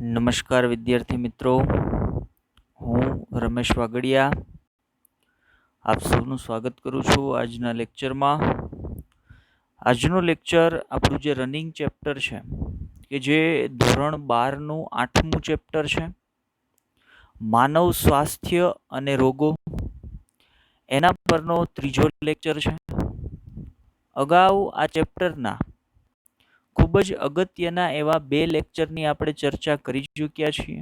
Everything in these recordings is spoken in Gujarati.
નમસ્કાર વિદ્યાર્થી મિત્રો, હું રમેશ વાગડિયા આપ સૌનું સ્વાગત કરું છું આજના લેક્ચરમાં. આજનો લેક્ચર આપણું જે રનિંગ ચેપ્ટર છે કે જે ધોરણ 12નું 8મું ચેપ્ટર છે, માનવ સ્વાસ્થ્ય અને રોગો, એના પરનો ત્રીજો લેક્ચર છે. અગાઉ આ ચેપ્ટરના ખૂબ જ અગત્યના એવા 2 લેક્ચરની આપણે ચર્ચા કરી ચૂક્યા છીએ,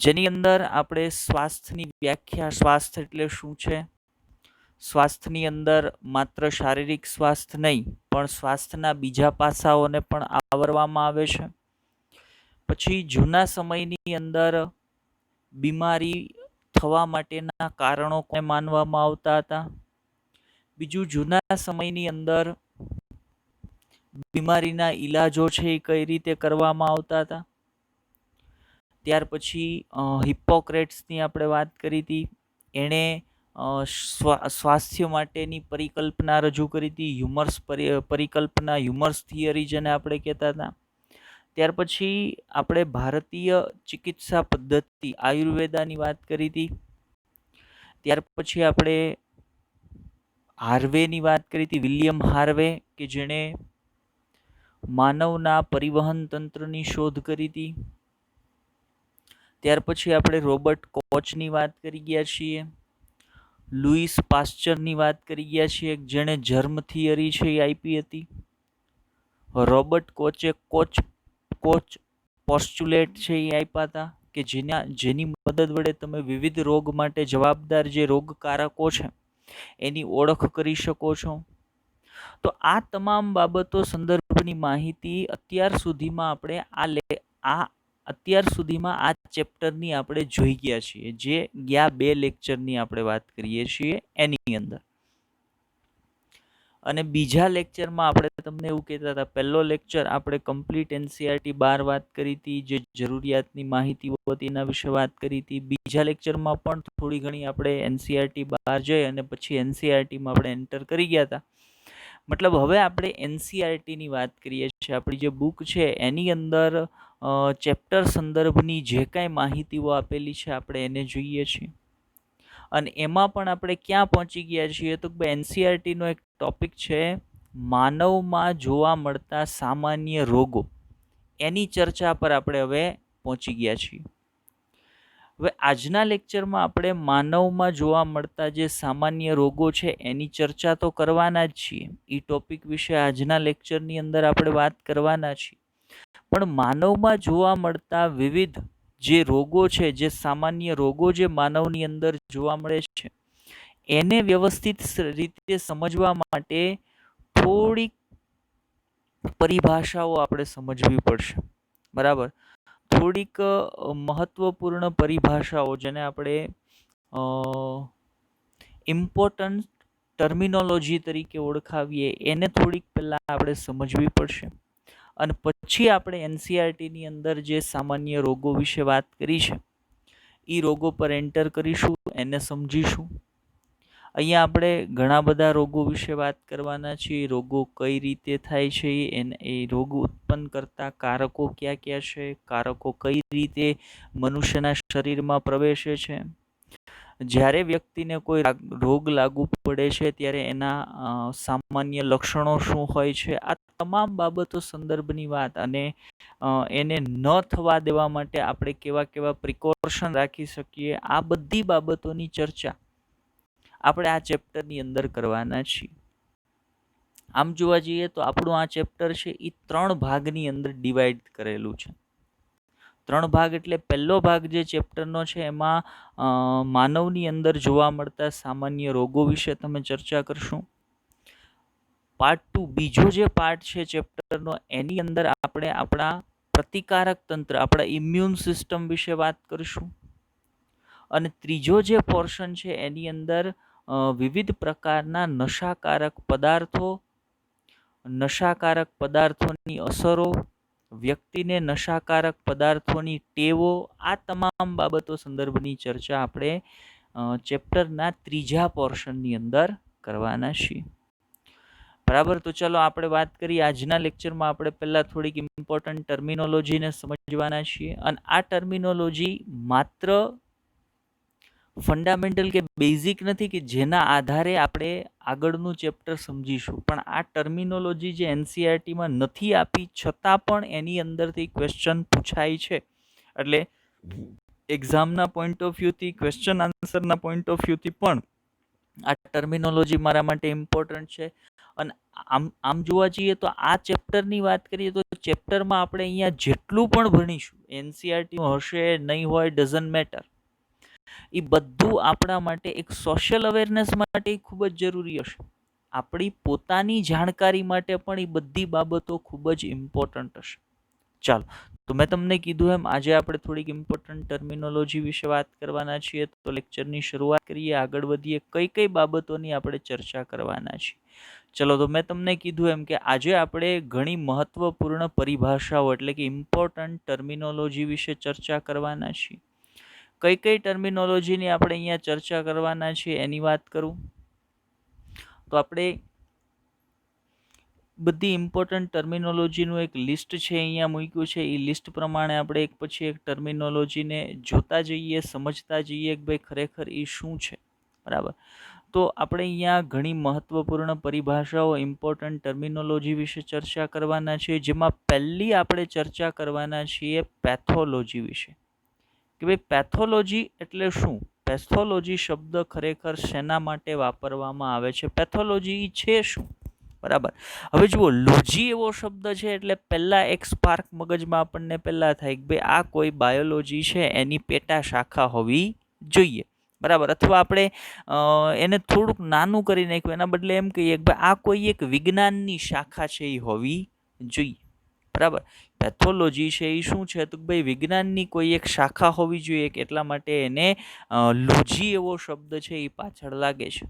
જેની અંદર આપણે સ્વાસ્થ્યની વ્યાખ્યા, સ્વાસ્થ્ય એટલે શું છે, સ્વાસ્થ્યની અંદર માત્ર શારીરિક સ્વાસ્થ્ય નહીં પણ સ્વાસ્થ્યના બીજા પાસાઓને પણ આવરવામાં આવે છે. પછી જૂના સમયની અંદર બીમારી થવા માટેના કારણો કોને માનવામાં આવતા હતા. બીજું, જૂના સમયની અંદર બીમારીના ઈલાજો છે એ કઈ રીતે કરવામાં આવતા હતા. ત્યાર પછી હિપ્પોક્રેટ્સની આપણે વાત કરી હતી. એણે સ્વાસ્થ્ય માટેની પરિકલ્પના રજૂ કરી હતી, હ્યુમર્સ પરિકલ્પના, હ્યુમર્સ થિયરી જેને આપણે કહેતા હતા. ત્યાર પછી આપણે ભારતીય ચિકિત્સા પદ્ધતિ આયુર્વેદાની વાત કરી હતી. ત્યાર પછી આપણે હાર્વેની વાત કરી હતી, વિલિયમ હાર્વે, કે જેણે માનવના પરિવહન તંત્રની શોધ કરી હતી. ત્યાર પછી આપણે રોબર્ટ કોચની વાત કરી ગયા છીએ. લુઈસ પાસ્ચરની વાત કરી ગયા છીએ, જેણે જર્મ થિયરી છે એ આપી હતી. રોબર્ટ કોચે કોચ પોસ્ચ્યુલેટ છે એ આપ્યા હતા, કે જેની મદદ વડે તમે વિવિધ રોગ માટે જવાબદાર જે રોગકારકો છે એની ઓળખ કરી શકો છો. તો આ તમામ બાબતો સંદર્ભની માહિતી અત્યાર સુધીમાં આ ચેપ્ટરની આપણે જોઈ ગયા છીએ, જે ગયા 2 લેક્ચરની આપણે વાત કરીએ છીએ એની અંદર. અને બીજા લેક્ચરમાં આપણે તમને એવું કહેતા હતા, પહેલો લેક્ચર આપણે કમ્પ્લીટ એનસીઆરટી 12 વાત કરી હતી, જે જરૂરિયાતની માહિતી હતી એના વિશે વાત કરી હતી. બીજા લેક્ચરમાં પણ થોડી ઘણી આપણે એનસીઆરટી 12 જઈ અને પછી એનસીઆરટીમાં આપણે એન્ટર કરી ગયા હતા. મતલબ હવે આપણે એનસીઆરટીની વાત કરીએ છીએ. આપણી જે બુક છે એની અંદર ચેપ્ટર સંદર્ભની જે કાંઈ માહિતીઓ આપેલી છે આપણે એને જોઈએ છીએ. અને એમાં પણ આપણે ક્યાં પહોંચી ગયા છીએ, તો એનસીઆરટીનો એક ટોપિક છે માનવમાં જોવા મળતા સામાન્ય રોગો. એની ચર્ચા પર આપણે હવે પહોંચી ગયા છીએ. હવે આજના લેક્ચરમાં આપણે માનવમાં જોવા મળતા જે સામાન્ય રોગો છે એની ચર્ચા તો કરવાના જ છીએ. એ ટોપિક વિશે આજના લેક્ચરની અંદર આપણે વાત કરવાના છીએ. પણ માનવમાં જોવા મળતા વિવિધ જે રોગો છે, જે સામાન્ય રોગો જે માનવની અંદર જોવા મળે છે, એને વ્યવસ્થિત રીતે સમજવા માટે થોડીક પરિભાષાઓ આપણે સમજવી પડશે. બરાબર? થોડીક મહત્વપૂર્ણ પરિભાષાઓ, જેને આપણે ઇમ્પોર્ટન્ટ ટર્મિનોલોજી તરીકે ઓળખાવીએ, એને થોડીક પહેલાં આપણે સમજવી પડશે. અને પછી આપણે એનસીઆરટીની અંદર જે સામાન્ય રોગો વિશે વાત કરી છે એ રોગો પર એન્ટર કરીશું, એને સમજીશું. અહીંયા આપણે ઘણા બધા રોગો વિશે વાત કરવાના છીએ. રોગો કઈ રીતે થાય છે, એ રોગ ઉત્પન્ન કરતા કારકો ક્યાં ક્યાં છે, કારકો કઈ રીતે મનુષ્યના શરીરમાં પ્રવેશે છે, જ્યારે વ્યક્તિને કોઈ રોગ લાગુ પડે છે ત્યારે એના સામાન્ય લક્ષણો શું હોય છે, આ તમામ બાબતો સંદર્ભની વાત. અને એને ન થવા દેવા માટે આપણે કેવા કેવા પ્રિકોશન રાખી શકીએ, આ બધી બાબતોની ચર્ચા આપણે આ ચેપ્ટરની અંદર કરવાના છીએ. આમ જોવા જઈએ તો આપણું આ ચેપ્ટર છે એ 3 ભાગની અંદર ડિવાઈડ કરેલું છે. 3 ભાગ એટલે પહેલો ભાગ જે ચેપ્ટરનો છે એમાં માનવની અંદર જોવા મળતા સામાન્ય રોગો વિશે તમે ચર્ચા કરશું. પાર્ટ 2, બીજો જે પાર્ટ છે ચેપ્ટરનો, એની અંદર આપણે આપણા પ્રતિકારક તંત્ર, આપણા ઇમ્યુન સિસ્ટમ વિશે વાત કરીશું. અને ત્રીજો જે પોર્શન છે એની અંદર વિવિધ પ્રકારના નશાકારક પદાર્થોની અસરો, વ્યક્તિને નશાકારક પદાર્થોની ટેવો, આ તમામ બાબતો સંદર્ભની ચર્ચા આપણે ચેપ્ટરના ત્રીજા પોર્શનની અંદર કરવાના છીએ. બરાબર. તો ચલો આપણે વાત કરીએ આજના લેક્ચરમાં. આપણે પહેલા થોડીક ઇમ્પોર્ટન્ટ ટર્મિનોલોજીને સમજવાના છીએ, અને આ ટર્મિનોલોજી માત્ર ફંડામેન્ટલ કે બેઝિક નથી કે જેના આધારે આપણે આગળનું ચેપ્ટર સમજીશું, પણ આ ટર્મિનોલોજી જે એનસીઆરટીમાં નથી આપી છતાં પણ એની અંદરથી ક્વેશ્ચન પૂછાય છે. એટલે એક્ઝામના પોઈન્ટ ઓફ વ્યૂથી, ક્વેશ્ચન આન્સરના પોઈન્ટ ઓફ વ્યૂથી પણ આ ટર્મિનોલોજી મારા માટે ઇમ્પોર્ટન્ટ છે. અને આમ જોવા જઈએ તો આ ચેપ્ટરની વાત કરીએ તો ચેપ્ટરમાં આપણે અહીંયા જેટલું પણ ભણીશું, એનસીઆરટી હશે નહીં હોય, ડઝન્ટ મેટર, એ બધું આપણા માટે એક સોશિયલ અવેરનેસ માટે ખૂબ જ જરૂરી હશે. આપણી પોતાની જાણકારી માટે પણ એ બધી બાબતો ખૂબ જ ઇમ્પોર્ટન્ટ હશે. ચાલો, તો મેં તમને કીધું એમ આજે આપણે થોડીક ઇમ્પોર્ટન્ટ ટર્મિનોલોજી વિશે વાત કરવાના છીએ. તો લેક્ચરની શરૂઆત કરીએ, આગળ વધીએ, કઈ કઈ બાબતોની આપણે ચર્ચા કરવાના છીએ. ચલો, તો મેં તમને કીધું એમ કે આજે આપણે ઘણી મહત્વપૂર્ણ પરિભાષાઓ એટલે કે ઇમ્પોર્ટન્ટ ટર્મિનોલોજી વિશે ચર્ચા કરવાના છીએ. કઈ કઈ ટર્મિનોલોજીની આપણે અહીંયા ચર્ચા કરવાના છીએ એની વાત કરું તો આપણે બધી ઇમ્પોર્ટન્ટ ટર્મિનોલોજીનું એક લિસ્ટ છે અહીંયા મૂક્યું છે. એ લિસ્ટ પ્રમાણે આપણે એક પછી એક ટર્મિનોલોજીને જોતા જઈએ, સમજતા જઈએ કે ભાઈ ખરેખર એ શું છે. બરાબર. તો આપણે અહીંયા ઘણી મહત્વપૂર્ણ પરિભાષાઓ, ઇમ્પોર્ટન્ટ ટર્મિનોલોજી વિશે ચર્ચા કરવાના છીએ. જેમાં પહેલી આપણે ચર્ચા કરવાના છીએ પેથોલોજી વિશે. કે ભાઈ પેથોલોજી એટલે શું? પેથોલોજી શબ્દ ખરેખર શેના માટે વાપરવામાં આવે છે? પેથોલોજી છે શું? બરાબર. હવે જુઓ, લોજી એવો શબ્દ છે એટલે પહેલા એક સ્પાર્ક મગજમાં આપણને પહેલા થાય કે ભાઈ આ કોઈ બાયોલોજી છે, એની પેટા શાખા હોવી જોઈએ. બરાબર. અથવા આપણે એને થોડુંક નાનું કરી નાખ્યું, એના બદલે એમ કહીએ કે ભાઈ આ કોઈ એક વિજ્ઞાનની શાખા છે એ હોવી જોઈએ. બરાબર. પેથોલોજી છે એ શું છે? તો ભાઈ વિજ્ઞાનની કોઈ એક શાખા હોવી જોઈએ, એટલા માટે એને લોજી એવો શબ્દ છે એ પાછળ લાગે છે.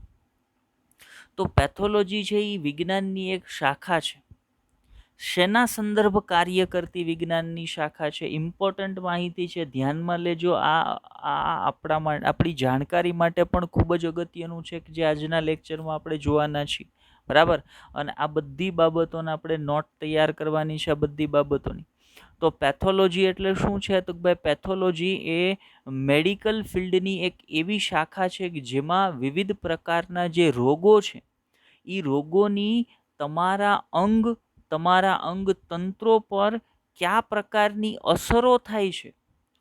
તો પેથોલોજી છે એ વિજ્ઞાનની એક શાખા છે. શેના સંદર્ભ કાર્ય કરતી વિજ્ઞાનની શાખા છે? ઇમ્પોર્ટન્ટ માહિતી છે, ધ્યાનમાં લેજો. આ આપણી જાણકારી માટે પણ ખૂબ જ અગત્યનું છે કે જે આજના લેક્ચરમાં આપણે જોવાના છીએ. બરાબર. અને આ બધી બાબતોને આપણે નોટ તૈયાર કરવાની છે, આ બધી બાબતોની. તો પેથોલોજી એટલે શું છે? તો ભાઈ પેથોલોજી એ મેડિકલ ફિલ્ડની એક એવી શાખા છે કે જેમાં વિવિધ પ્રકારના જે રોગો છે એ રોગોની તમારા અંગ તંત્રો પર કયા પ્રકારની અસરો થાય છે.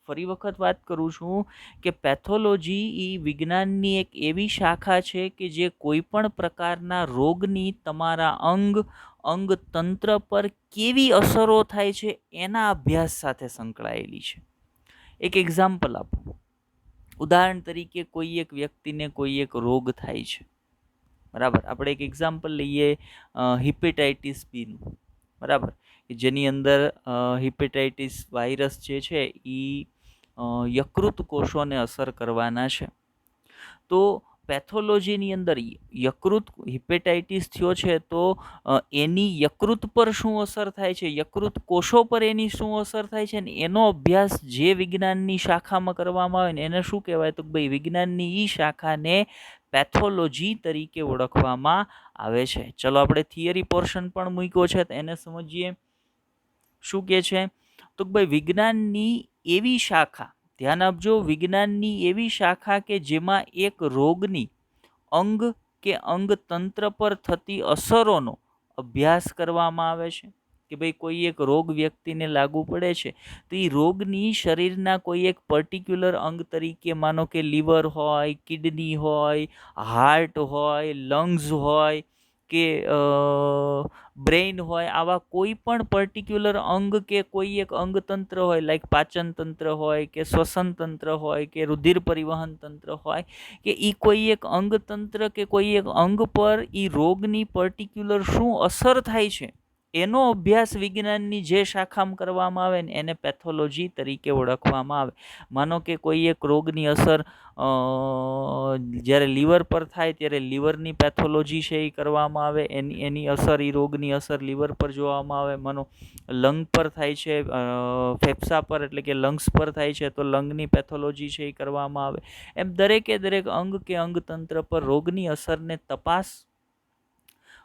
ફરી વખત વાત કરું છું કે પેથોલોજી એ વિજ્ઞાનની એક એવી શાખા છે કે જે કોઈ પણ પ્રકારના રોગની તમારા અંગ તંત્ર પર કેવી અસરો થાય છે એના અભ્યાસ સાથે સંકળાયેલી છે. એક એક્ઝામ્પલ આપો. ઉદાહરણ તરીકે કોઈ એક વ્યક્તિને કોઈ એક રોગ થાય છે. બરાબર. આપણે એક એક્ઝામ્પલ લઈએ હિપેટાઇટિસ બીનું. બરાબર. જેની અંદર હિપેટાઇટિસ વાયરસ જે છે એ યકૃત કોષોને અસર કરવાના છે. તો પેથોલોજીની અંદર હિપેટાઇટિસ થયો છે તો એની યકૃત પર શું અસર થાય છે, યકૃત કોષો પર એની શું અસર થાય છે, ને એનો અભ્યાસ જે વિજ્ઞાનની શાખામાં કરવામાં આવે ને એને શું કહેવાય? તો ભાઈ વિજ્ઞાનની એ શાખાને પેથોલોજી તરીકે ઓળખવામાં આવે છે. ચલો, આપણે થિયરી પોર્શન પણ મૂક્યો છે તો એને સમજીએ. શું કહે છે? તો ભાઈ વિજ્ઞાનની એવી શાખા, ધ્યાન આપજો, વિજ્ઞાનની એવી શાખા કે જેમાં એક રોગની અંગ કે અંગતંત્ર પર થતી અસરોનો અભ્યાસ કરવામાં આવે છે. કે ભાઈ કોઈ એક રોગ વ્યક્તિને લાગુ પડે છે તો એ રોગની શરીરના કોઈ એક પર્ટિક્યુલર અંગ તરીકે, માનો કે લીવર હોય, કિડની હોય, હાર્ટ હોય, લંગ્સ હોય કે બ્રેઇન હોય, આવા કોઈ પણ પર્ટિક્યુલર અંગ કે કોઈ એક અંગતંત્ર હોય, લાઈક પાચન તંત્ર હોય કે શ્વસન તંત્ર હોય કે રુધિર પરિવહન તંત્ર હોય, કે એ કોઈ એક અંગતંત્ર કે કોઈ એક અંગ પર એ રોગની પર્ટિક્યુલર શું અસર થાય છે એનો અભ્યાસ વિજ્ઞાનની જે શાખામાં કરવામાં આવે ને એને પેથોલોજી તરીકે ઓળખવામાં આવે. માનો કે કોઈ એક રોગની અસર જ્યારે લીવર પર થાય ત્યારે લીવરની પેથોલોજી છે એ કરવામાં આવે, એની અસર, એ રોગની અસર લીવર પર જોવામાં આવે. માનો લંગ પર થાય છે, ફેફસા પર એટલે કે લંગ્સ પર થાય છે તો લંગની પેથોલોજી છે એ કરવામાં આવે. એમ દરેક અંગ કે અંગતંત્ર પર રોગની અસરને તપાસ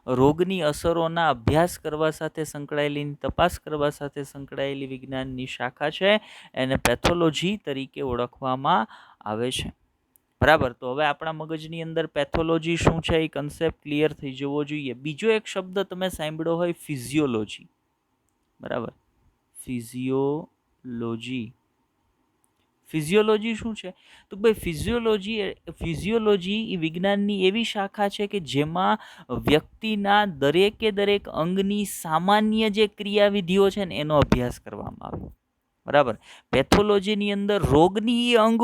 રોગની અસરોના અભ્યાસ કરવા સાથે સંકળાયેલી, તપાસ કરવા સાથે સંકળાયેલી વિજ્ઞાનની શાખા છે એને પેથોલોજી તરીકે ઓળખવામાં આવે છે. બરાબર. તો હવે આપણા મગજની અંદર પેથોલોજી શું છે એ કન્સેપ્ટ ક્લિયર થઈ જવો જોઈએ. બીજો એક શબ્દ તમે સાંભળ્યો હોય, ફિઝિયોલોજી. બરાબર. ફિઝિયોલોજી. ફિઝિયોલોજી શું છે? તો ભાઈ ફિઝિયોલોજી એ વિજ્ઞાનની એવી શાખા છે કે જેમાં વ્યક્તિના દરેકે દરેક અંગની સામાન્ય જે ક્રિયાવિધિઓ છે ને એનો અભ્યાસ કરવામાં આવે. બરાબર. પેથોલોજીની અંદર રોગની અંગ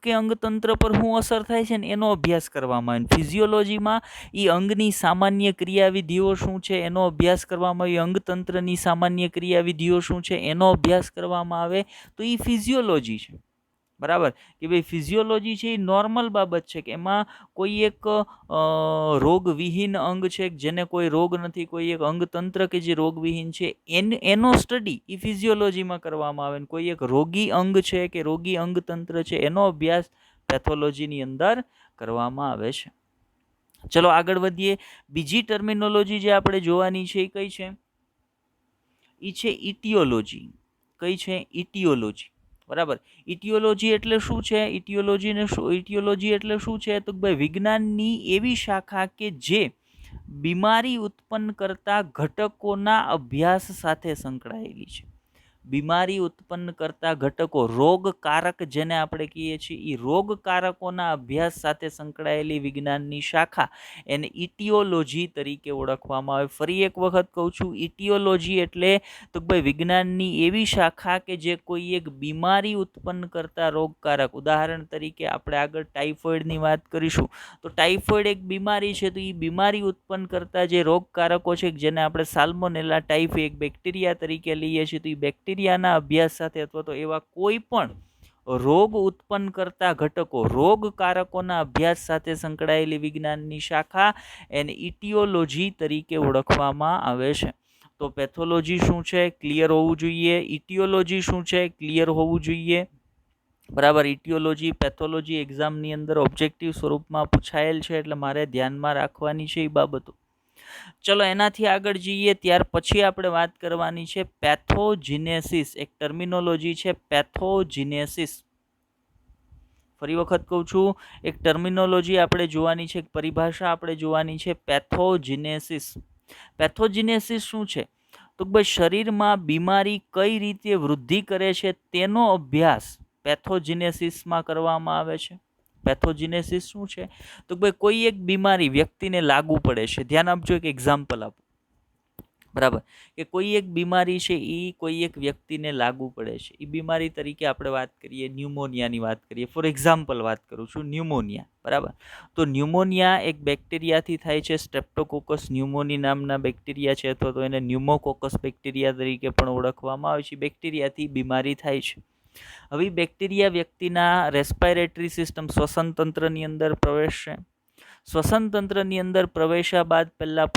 કે અંગતંત્ર પર શું અસર થાય છે ને એનો અભ્યાસ કરવામાં આવે. ફિઝિયોલોજીમાં એ અંગની સામાન્ય ક્રિયાવિધિઓ શું છે એનો અભ્યાસ કરવામાં આવે. અંગતંત્રની સામાન્ય ક્રિયાવિધિઓ શું છે એનો અભ્યાસ કરવામાં આવે. તો એ ફિઝિયોલોજી છે. બરાબર. કે ભાઈ ફિઝિયોલોજી છે એ નોર્મલ બાબત છે કે એમાં કોઈ એક રોગવિહીન અંગ છે જેને કોઈ રોગ નથી, કોઈ એક અંગતંત્ર કે જે રોગવિહીન છે એનો સ્ટડી એ ફિઝિયોલોજીમાં કરવામાં આવે. કોઈ એક રોગી અંગ છે કે રોગી અંગતંત્ર છે એનો અભ્યાસ પેથોલોજીની અંદર કરવામાં આવે છે. ચલો આગળ વધીએ. બીજી ટર્મિનોલોજી જે આપણે જોવાની છે એ કઈ છે? એ છે ઇટિયોલોજી. કઈ છે? ઇટિયોલોજી. બરાબર. ઇટિયોલોજી એટલે શું છે? ઇટિયોલોજી એટલે શું છે? તો ભાઈ વિજ્ઞાનની એવી શાખા કે જે બીમારી ઉત્પન્ન કરતા ઘટકોના અભ્યાસ સાથે સંકળાયેલી છે. બીમારી ઉત્પન્ન કરતા ઘટકો, રોગકારક જેને આપણે કહીએ છીએ, એ રોગકારકોના અભ્યાસ સાથે સંકળાયેલી વિજ્ઞાનની શાખા એને ઇટિયોલોજી તરીકે ઓળખવામાં આવે. ફરી એક વખત કહું છું, ઇટિયોલોજી એટલે તો ભાઈ વિજ્ઞાનની એવી શાખા કે જે કોઈ એક બીમારી ઉત્પન્ન કરતા રોગકારક, ઉદાહરણ તરીકે આપણે આગળ ટાઇફોઇડની વાત કરીશું તો ટાઇફોઇડ એક બીમારી છે. તો એ બીમારી ઉત્પન્ન કરતા જે રોગકારકો છે જેને આપણે સાલ્મોનેલા ટાઇફી એક બેક્ટેરિયા તરીકે લઈએ છીએ, તો એ બેક્ટેરિયાના અભ્યાસ સાથે અથવા તો એવા કોઈ પણ રોગ ઉત્પન્ન કરતા ઘટકો, રોગકારકોના અભ્યાસ સાથે સંકળાયેલી વિજ્ઞાનની શાખા એને ઇટિયોલોજી તરીકે ઓળખવામાં આવે છે. તો પેથોલોજી શું છે? ક્લિયર હોવું જોઈએ. ઇટિયોલોજી શું છે? ક્લિયર હોવું જોઈએ. બરાબર. ઇટિયોલોજી, પેથોલોજી એક્ઝામની અંદર ઓબ્જેક્ટિવ સ્વરૂપમાં પૂછાયેલ છે એટલે મારે ધ્યાનમાં રાખવાની છે એ બાબતો. ચલો એનાથી આગળ જઈએ. ત્યાર પછી આપણે વાત કરવાની છે પેથોજીનેસિસ. એક ટર્મિનોલોજી છે પેથોજીનેસિસ. ફરી વખત કહું છું, એક ટર્મિનોલોજી આપણે જોવાની છે, એક પરિભાષા આપણે જોવાની છે, પેથોજીનેસિસ. પેથોજીનેસિસ શું છે? તો ભાઈ શરીરમાં બીમારી કઈ રીતે વૃદ્ધિ કરે છે તેનો અભ્યાસ પેથોજીનેસિસમાં કરવામાં આવે છે. પેથોજીનેસિસ શું છે? તો ભાઈ કોઈ એક બીમારી વ્યક્તિને લાગુ પડે છે. ધ્યાન આપજો, એક એક્ઝામ્પલ આપો. બરાબર. કે કોઈ એક બીમારી છે એ કોઈ એક વ્યક્તિને લાગુ પડે છે. એ બીમારી તરીકે આપણે વાત કરીએ, ન્યુમોનિયાની વાત કરીએ. ફોર એક્ઝામ્પલ વાત કરું છું, ન્યુમોનિયા. બરાબર. તો ન્યુમોનિયા એક બેક્ટેરિયાથી થાય છે. સ્ટ્રેપ્ટોકોકસ ન્યુમોની નામના બેક્ટેરિયા છે, અથવા તો એને ન્યુમોકોકસ બેક્ટેરિયા તરીકે પણ ઓળખવામાં આવે છે. બેક્ટેરિયાથી બીમારી થાય છે. હવે બેક્ટેરિયા વ્યક્તિના રેસ્પિરેટરી સિસ્ટમ, શ્વસન તંત્રની અંદર પ્રવેશશે. શ્વસન તંત્રની અંદર પ્રવેશ્યા બાદ પહેલાં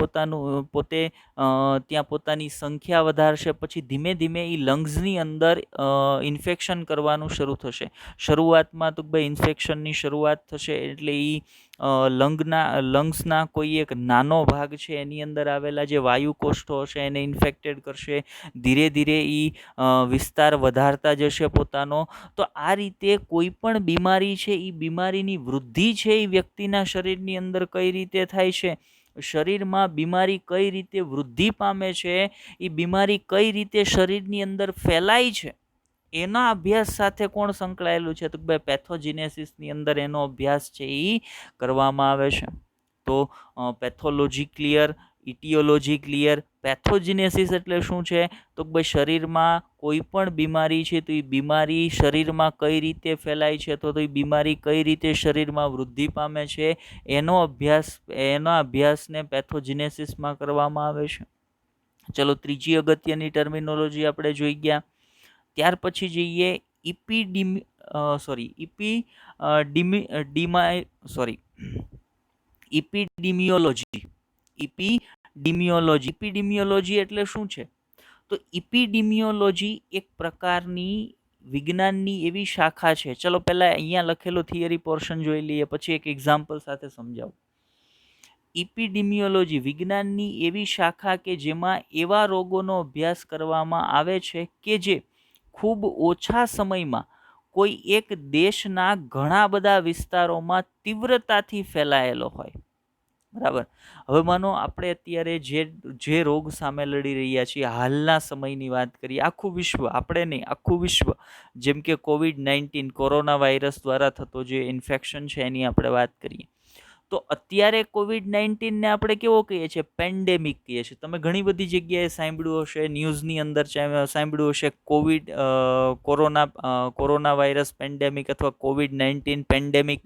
પોતે ત્યાં પોતાની સંખ્યા વધારશે. પછી ધીમે ધીમે એ લંગ્સની અંદર ઇન્ફેક્શન કરવાનું શરૂ થશે. શરૂઆતમાં તો ભાઈ ઇન્ફેક્શનની શરૂઆત થશે એટલે એ લંગ્સના કોઈ એક નાનો ભાગ છે એની અંદર આવેલા જે વાયુકોષ્ઠો હશે એને ઇન્ફેક્ટેડ કરશે. ધીરે ધીરે એ વિસ્તાર વધારતા જશે પોતાનો. તો આ રીતે કોઈ પણ બીમારી છે એ બીમારીની વૃદ્ધિ છે એ વ્યક્તિના શરીરની અંદર કઈ રીતે થાય છે, શરીરમાં બીમારી કઈ રીતે વૃદ્ધિ પામે છે, એ બીમારી કઈ રીતે શરીરની અંદર ફેલાય છે, એના અભ્યાસ સાથે કોણ સંકળાયેલું છે? તો ભાઈ પેથોજીનેસિસની અંદર એનો અભ્યાસ છે એ કરવામાં આવે છે. તો પેથોલોજી ક્લિયર, ઇટિયોલોજી ક્લિયર. પેથોજીનેસિસ એટલે શું છે? તો ભાઈ શરીરમાં કોઈ પણ બીમારી છે તો એ બીમારી શરીરમાં કઈ રીતે ફેલાય છે, તો એ બીમારી કઈ રીતે શરીરમાં વૃદ્ધિ પામે છે, એના અભ્યાસને પેથોજીનેસિસમાં કરવામાં આવે છે. ચલો ત્રીજી અગત્યની ટર્મિનોલોજી આપણે જોઈ ગયા. ત્યાર પછી જઈએ ઇપિડિમિયોલોજી. ઇપિડિમિયોલોજી એટલે શું છે? તો ઇપિડિમિયોલોજી એક પ્રકારની વિજ્ઞાનની એવી શાખા છે. ચલો પહેલા અહીંયા લખેલો થિયરી પોર્શન જોઈ લઈએ, પછી એક એક્ઝામ્પલ સાથે સમજાવું. ઇપિડેમિયોલોજી વિજ્ઞાનની એવી શાખા કે જેમાં એવા રોગોનો અભ્યાસ કરવામાં આવે છે કે જે ખૂબ ઓછા સમયમાં કોઈ એક દેશના ઘણા બધા વિસ્તારોમાં તીવ્રતાથી ફેલાયેલો હોય. બરાબર. હવે માનો આપણે અત્યારે જે રોગ સામે લડી રહ્યા છીએ, હાલના સમયની વાત કરીએ, આખું વિશ્વ, આપણે નહીં, આખું વિશ્વ, જેમ કે COVID-19 કોરોના વાયરસ દ્વારા થતો જે ઇન્ફેક્શન છે એની આપણે વાત કરીએ, તો અત્યારે COVID-19 ને આપણે કેવો કહીએ છીએ? પેન્ડેમિક કહીએ છીએ. તમે ઘણી બધી જગ્યાએ સાંભળ્યું હશે, ન્યૂઝની અંદર સાંભળ્યું હશે કોરોના વાયરસ પેન્ડેમિક અથવા COVID-19 પેન્ડેમિક.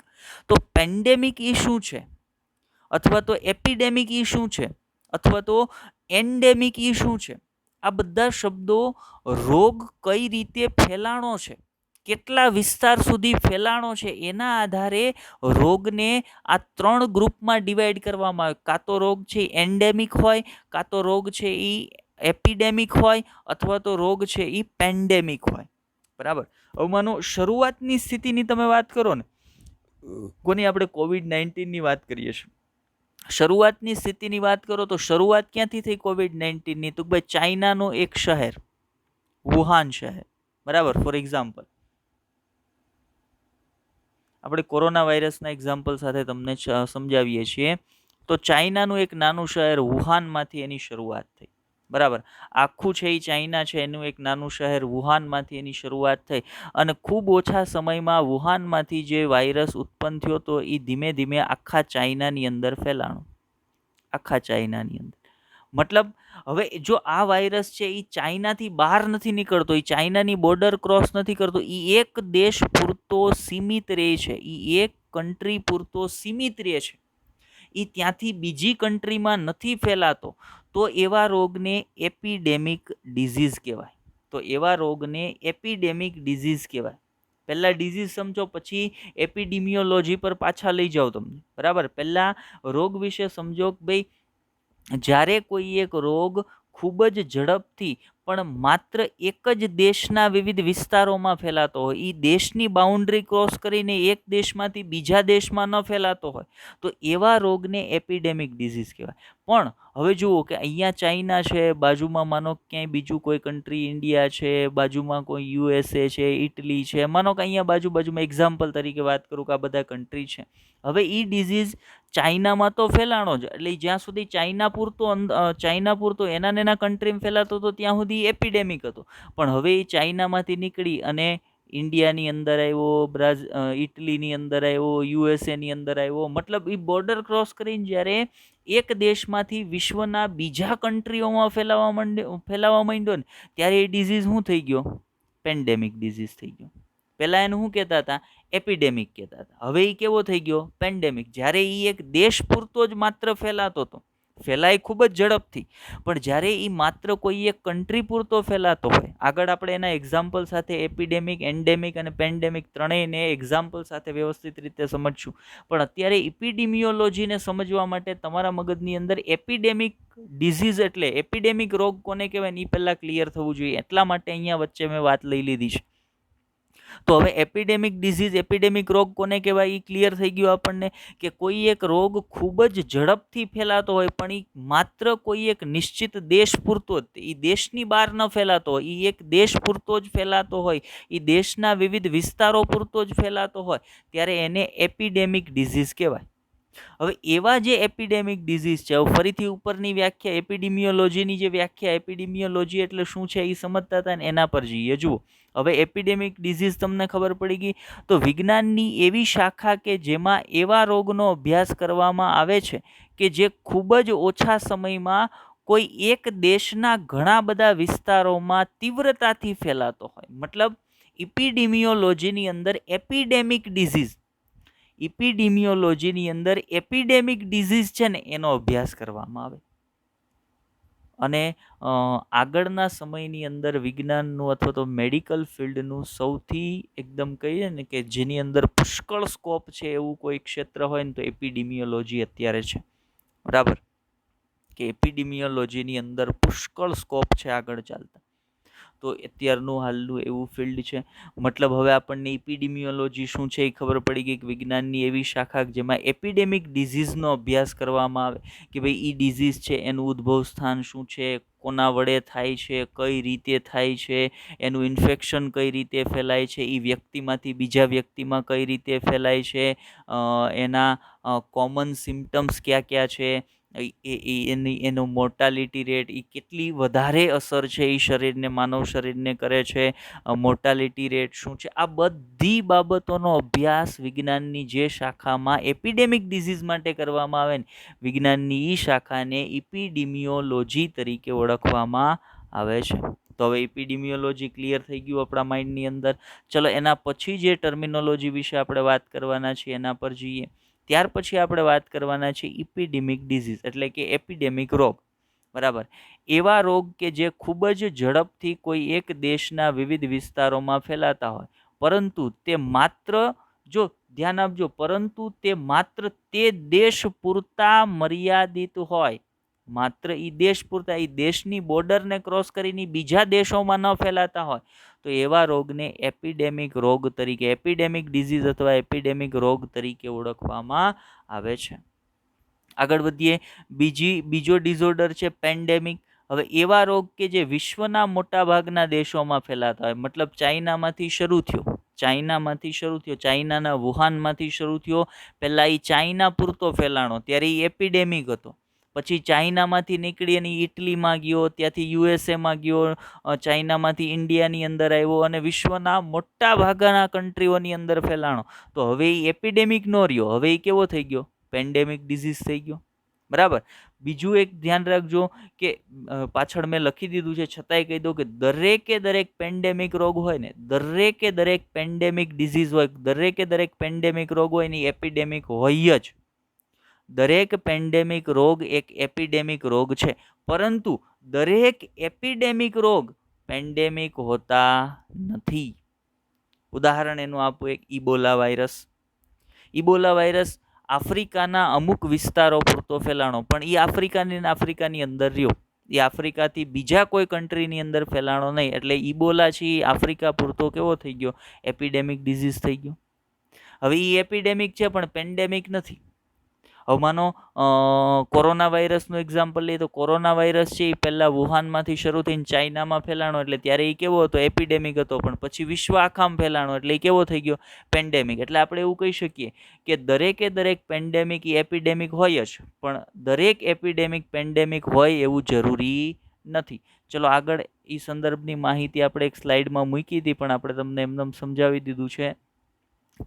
તો પેન્ડેમિક એ શું છે, અથવા તો એપિડેમિક ઈ શું છે, અથવા તો એન્ડેમિક ઈ શું છે? આ બધા શબ્દો રોગ કઈ રીતે ફેલાણો છે, કેટલા વિસ્તાર સુધી ફેલાણો છે, એના આધારે રોગને આ 3 ગ્રુપમાં ડિવાઈડ કરવામાં આવે. કાં તો રોગ છે એન્ડેમિક હોય, કાં તો રોગ છે એ એપિડેમિક હોય, અથવા તો રોગ છે એ પેન્ડેમિક હોય. બરાબર. હવે માનો શરૂઆતની સ્થિતિની તમે વાત કરો ને, કોની આપણે COVID-19 ની વાત કરીએ છીએ, શરૂઆતની સ્થિતિની વાત કરો તો શરૂઆત ક્યાંથી થઈ COVID-19ની? તો ભાઈ ચાઇનાનું એક શહેર, વુહાન શહેર. બરાબર. ફોર એક્ઝામ્પલ, આપણે કોરોના વાયરસના એક્ઝામ્પલ સાથે તમને સમજાવીએ છીએ. તો ચાઇનાનું એક નાનું શહેર વુહાનમાંથી એની શરૂઆત થઈ. બરાબર. આખું છે એ ચાઇના છે, એનું એક નાનું શહેર વુહાનમાંથી એની શરૂઆત થઈ, અને ખૂબ ઓછા સમયમાં વુહાનમાંથી જે વાયરસ ઉત્પન્ન થયો તો એ ધીમે ધીમે આખા ચાઇનાની અંદર ફેલાણો. આખા ચાઇનાની અંદર. મતલબ હવે જો આ વાયરસ છે એ ચાઇનાથી બહાર નથી નીકળતો, એ ચાઇનાની બોર્ડર ક્રોસ નથી કરતો, એ એક દેશ પૂરતો સીમિત રહે છે, એ એક કન્ટ્રી પૂરતો સીમિત રહે છે, એ ત્યાંથી બીજી કન્ટ્રીમાં નથી ફેલાતો, તો એવા રોગને એપિડેમિક ડિઝીઝ કહેવાય. તો એવા રોગને એપિડેમિક ડિઝીઝ કહેવાય. પહેલાં ડિઝીઝ સમજો, પછી એપિડેમિયોલોજી પર પાછા લઈ જાઓ તમને. બરાબર. પહેલાં રોગ વિશે સમજો કે ભાઈ, જ્યારે કોઈ એક રોગ ખૂબ જ ઝડપથી પણ માત્ર એક જ દેશના વિવિધ વિસ્તારોમાં ફેલાતો હોય, એ દેશની બાઉન્ડ્રી ક્રોસ કરીને એક દેશમાંથી બીજા દેશમાં ન ફેલાતો હોય, તો એવા રોગને એપિડેમિક ડિઝીઝ કહેવાય. પણ હવે જુઓ કે અહીંયા ચાઇના છે, બાજુમાં માનો ક્યાંય બીજું કોઈ કન્ટ્રી ઇન્ડિયા છે, બાજુમાં કોઈ USA છે, ઇટલી છે, માનો કે અહીંયા બાજુમાં એક્ઝામ્પલ તરીકે વાત કરું કે આ બધા કન્ટ્રી છે. હવે એ ડિઝીઝ ચાઇનામાં તો ફેલાણો જ, એટલે જ્યાં સુધી ચાઇના પૂરતો એના કન્ટ્રીમાં ફેલાતો હતો ત્યાં સુધી એપિડેમિક હતો. પણ હવે એ ચાઇનામાંથી નીકળી અને ઇન્ડિયાની અંદર આવ્યો, ઇટલીની અંદર આવ્યો, USAની અંદર આવ્યો. મતલબ એ બોર્ડર ક્રોસ કરીને જ્યારે એક દેશમાંથી વિશ્વના બીજા કન્ટ્રીઓમાં ફેલાવા માંડ્યો ને, ત્યારે એ ડિઝીઝ શું થઈ ગયો? પેન્ડેમિક ડિઝીઝ થઈ ગયો. પહેલાં એને શું કહેતા હતા? એપિડેમિક કહેતા હતા. હવે એ કેવો થઈ ગયો? પેન્ડેમિક. જ્યારે એ એક દેશ પૂરતો જ માત્ર ફેલાતો હતો, ફેલાય ખૂબ જ ઝડપથી, પણ જ્યારે એ માત્ર કોઈ એક કન્ટ્રી પૂરતો ફેલાતો હોય, આગળ આપણે એના એક્ઝામ્પલ સાથે એપિડેમિક, એન્ડેમિક અને પેન્ડેમિક ત્રણેયને એક્ઝામ્પલ સાથે વ્યવસ્થિત રીતે સમજશું. પણ અત્યારે ઇપિડેમિયોલોજીને સમજવા માટે તમારા મગજની અંદર એપિડેમિક ડિઝીઝ એટલે એપિડેમિક રોગ કોને કહેવાય એ પહેલાં ક્લિયર થવું જોઈએ. એટલા માટે અહીંયા વચ્ચે મેં વાત લઈ લીધી છે. તો હવે એપિડેમિક ડિઝીઝ, એપિડેમિક રોગ કોને કહેવાય એ ક્લિયર થઈ ગયું આપણને, કે કોઈ એક રોગ ખૂબ જ ઝડપથી ફેલાતો હોય પણ એ માત્ર કોઈ એક નિશ્ચિત દેશ પૂરતો જ, એ દેશની બહાર ન ફેલાતો હોય, એ એક દેશ પૂરતો જ ફેલાતો હોય, એ દેશના વિવિધ વિસ્તારો પૂરતો જ ફેલાતો હોય, ત્યારે એને એપિડેમિક ડિઝીઝ કહેવાય. હવે એવા જે એપિડેમિક ડિઝીઝ છે, ફરીથી ઉપરની વ્યાખ્યા, એપિડેમિયોલોજીની જે વ્યાખ્યા, એપિડેમિયોલોજી એટલે શું છે એ સમજતા હતા ને, એના પર જઈએ. જુઓ, હવે એપિડેમિક ડિઝીઝ તમને ખબર પડી ગઈ. તો વિજ્ઞાનની એવી શાખા કે જેમાં એવા રોગનો અભ્યાસ કરવામાં આવે છે કે જે ખૂબ જ ઓછા સમયમાં કોઈ એક દેશના ઘણા બધા વિસ્તારોમાં તીવ્રતાથી ફેલાતો હોય. મતલબ એપિડેમિયોલોજીની અંદર એપિડેમિક ડિઝીઝ, ઇપિડેમિયોલોજીની અંદર એપિડેમિક ડિઝીઝ છે ને એનો અભ્યાસ કરવામાં આવે. અને આગળના સમયની અંદર વિજ્ઞાનનું અથવા તો મેડિકલ ફિલ્ડનું સૌથી એકદમ કહીએ ને કે જેની અંદર પુષ્કળ સ્કોપ છે એવું કોઈ ક્ષેત્ર હોય ને તો એપિડેમિયોલોજી અત્યારે છે. બરાબર, કે એપિડેમિયોલોજીની અંદર પુષ્કળ સ્કોપ છે આગળ ચાલતા. તો અત્યારનું હાલનું એવું ફિલ્ડ છે. મતલબ હવે આપણને એપિડેમિયોલોજી શું છે એ ખબર પડી ગઈ કે વિજ્ઞાનની એવી શાખા જેમાં એપિડેમિક ડિઝીઝનો અભ્યાસ કરવામાં આવે કે ભાઈ એ ડિઝીઝ છે એનું ઉદ્ભવ સ્થાન શું છે, કોના વડે થાય છે, કઈ રીતે થાય છે, એનું ઇન્ફેક્શન કઈ રીતે ફેલાય છે, એ વ્યક્તિમાંથી બીજા વ્યક્તિમાં કઈ રીતે ફેલાય છે, એના કોમન સિમ્ટમ્સ કયા કયા છે, એનો મોર્ટાલિટી રેટ એ કેટલી વધારે અસર છે એ શરીરને, માનવ શરીરને કરે છે, મોર્ટાલિટી રેટ શું છે, આ બધી બાબતોનો અભ્યાસ વિજ્ઞાનની જે શાખામાં એપિડેમિક ડિઝીઝ માટે કરવામાં આવે ને વિજ્ઞાનની એ શાખાને એપિડેમિયોલોજી તરીકે ઓળખવામાં આવે છે. તો હવે એપિડેમિયોલોજી ક્લિયર થઈ ગયું આપણા માઇન્ડની અંદર. ચલો એના પછી જે ટર્મિનોલોજી વિશે આપણે વાત કરવાના છીએ એના પર જઈએ. ત્યાર પછી આપણે વાત કરવાના છે એપિડેમિક ડિઝીઝ એટલે કે એપિડેમિક રોગ. બરાબર, એવા રોગ કે જે ખૂબ જ ઝડપથી કોઈ એક દેશના વિવિધ વિસ્તારોમાં ફેલાતા હોય, પરંતુ તે માત્ર, જો ધ્યાન આપજો, પરંતુ તે માત્ર તે દેશ પૂરતા મર્યાદિત હોય, માત્ર એ દેશ પૂરતા, એ દેશની બોર્ડરને ક્રોસ કરીને બીજા દેશોમાં ન ફેલાતા હોય, તો એવા રોગને એપિડેમિક રોગ તરીકે, એપિડેમિક ડિઝીઝ અથવા એપિડેમિક રોગ તરીકે ઓળખવામાં આવે છે. આગળ વધીએ. બીજો ડિઝોર્ડર છે પેન્ડેમિક. હવે એવા રોગ કે જે વિશ્વના મોટા ભાગના દેશોમાં ફેલાતા હોય, મતલબ ચાઇનામાંથી શરૂ થયો, ચાઇનાના વુહાનમાંથી શરૂ થયો. પહેલાં એ ચાઇના પૂરતો ફેલાણો, ત્યારે એ એપિડેમિક હતો. પછી ચાઇનામાંથી નીકળી અને ઇટલીમાં ગયો, ત્યાંથી યુએસએમાં ગયો, ચાઇનામાંથી ઇન્ડિયાની અંદર આવ્યો અને વિશ્વના મોટા ભાગના કન્ટ્રીઓની અંદર ફેલાણો. તો હવે એ એપિડેમિક નો રહ્યો, હવે એ કેવો થઈ ગયો? પેન્ડેમિક ડિઝીઝ થઈ ગયો. બરાબર. બીજું એક ધ્યાન રાખજો કે પાછળ મેં લખી દીધું છે, છતાંય કહી દઉં કે દરેક પેન્ડેમિક રોગ હોય ને, દરેક પેન્ડેમિક ડિઝીઝ હોય, દરેક પેન્ડેમિક રોગ હોય ને એપિડેમિક હોય જ. દરેક પેન્ડેમિક રોગ એક એપિડેમિક રોગ છે, પરંતુ દરેક એપિડેમિક રોગ પેન્ડેમિક હોતા નથી. ઉદાહરણ એનું આપું, એક ઇબોલા વાયરસ. ઇબોલા વાયરસ આફ્રિકાના અમુક વિસ્તારો પૂરતો ફેલાણો, પણ એ આફ્રિકાની અંદર રહ્યો, એ આફ્રિકાથી બીજા કોઈ કન્ટ્રીની અંદર ફેલાણો નહીં. એટલે ઇબોલા છે એ આફ્રિકા પૂરતો કેવો થઈ ગયો? એપિડેમિક ડિઝીઝ થઈ ગયો. હવે એ એપિડેમિક છે પણ પેન્ડેમિક નથી. હવે માનો કોરોના વાયરસનું એક્ઝામ્પલ લઈએ તો કોરોના વાયરસ છે એ પહેલાં વુહાનમાંથી શરૂ થઈને ચાઇનામાં ફેલાણો, એટલે ત્યારે એ કેવો હતો? એપિડેમિક હતો. પણ પછી વિશ્વ આખામાં ફેલાણો, એટલે એ કેવો થઈ ગયો? પેન્ડેમિક. એટલે આપણે એવું કહી શકીએ કે દરેક પેન્ડેમિક એ એપિડેમિક હોય જ, પણ દરેક એપિડેમિક પેન્ડેમિક હોય એવું જરૂરી નથી. ચલો આગળ એ સંદર્ભની માહિતી આપણે એક સ્લાઇડમાં મૂકી હતી, પણ આપણે તમને એમને સમજાવી દીધું છે,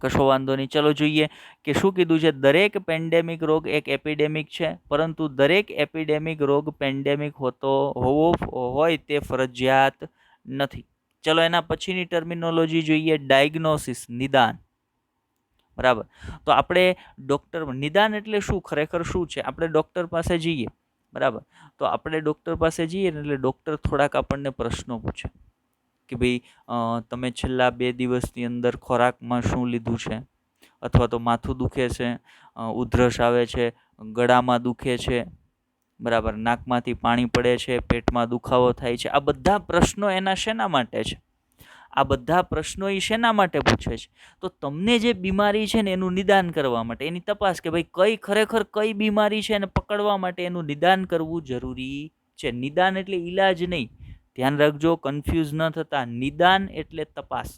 કશો વાંધો નહીં. ચલો જોઈએ કે શું કીધું છે. દરેક પેન્ડેમિક રોગ એક એપિડેમિક છે, પરંતુ દરેક એપિડેમિક રોગ પેન્ડેમિક હોય તે ફરજિયાત નથી. ચલો એના પછીની ટર્મિનોલોજી જોઈએ, ડાયગ્નોસિસ, નિદાન. બરાબર. તો આપણે નિદાન એટલે શું, ખરેખર શું છે? આપણે ડૉક્ટર પાસે જઈએ, બરાબર, તો આપણે ડૉક્ટર પાસે જઈએ ને એટલે ડૉક્ટર થોડાક આપણને પ્રશ્નો પૂછે કે ભાઈ તમે છેલ્લા 2 દિવસની અંદર ખોરાકમાં શું લીધું છે, અથવા તો માથું દુખે છે, ઉધરસ આવે છે, ગળામાં દુખે છે, બરાબર, નાકમાંથી પાણી પડે છે, પેટમાં દુખાવો થાય છે. આ બધા પ્રશ્નો એના શેના માટે છે? આ બધા પ્રશ્નો એ શેના માટે પૂછે છે? તો તમને જે બીમારી છે ને એનું નિદાન કરવા માટે, એની તપાસ કે ભાઈ ખરેખર કઈ બીમારી છે અને પકડવા માટે એનું નિદાન કરવું જરૂરી છે. નિદાન એટલે ઈલાજ નહીં, ધ્યાન રાખજો, કન્ફ્યુઝ ન થતા. નિદાન એટલે તપાસ,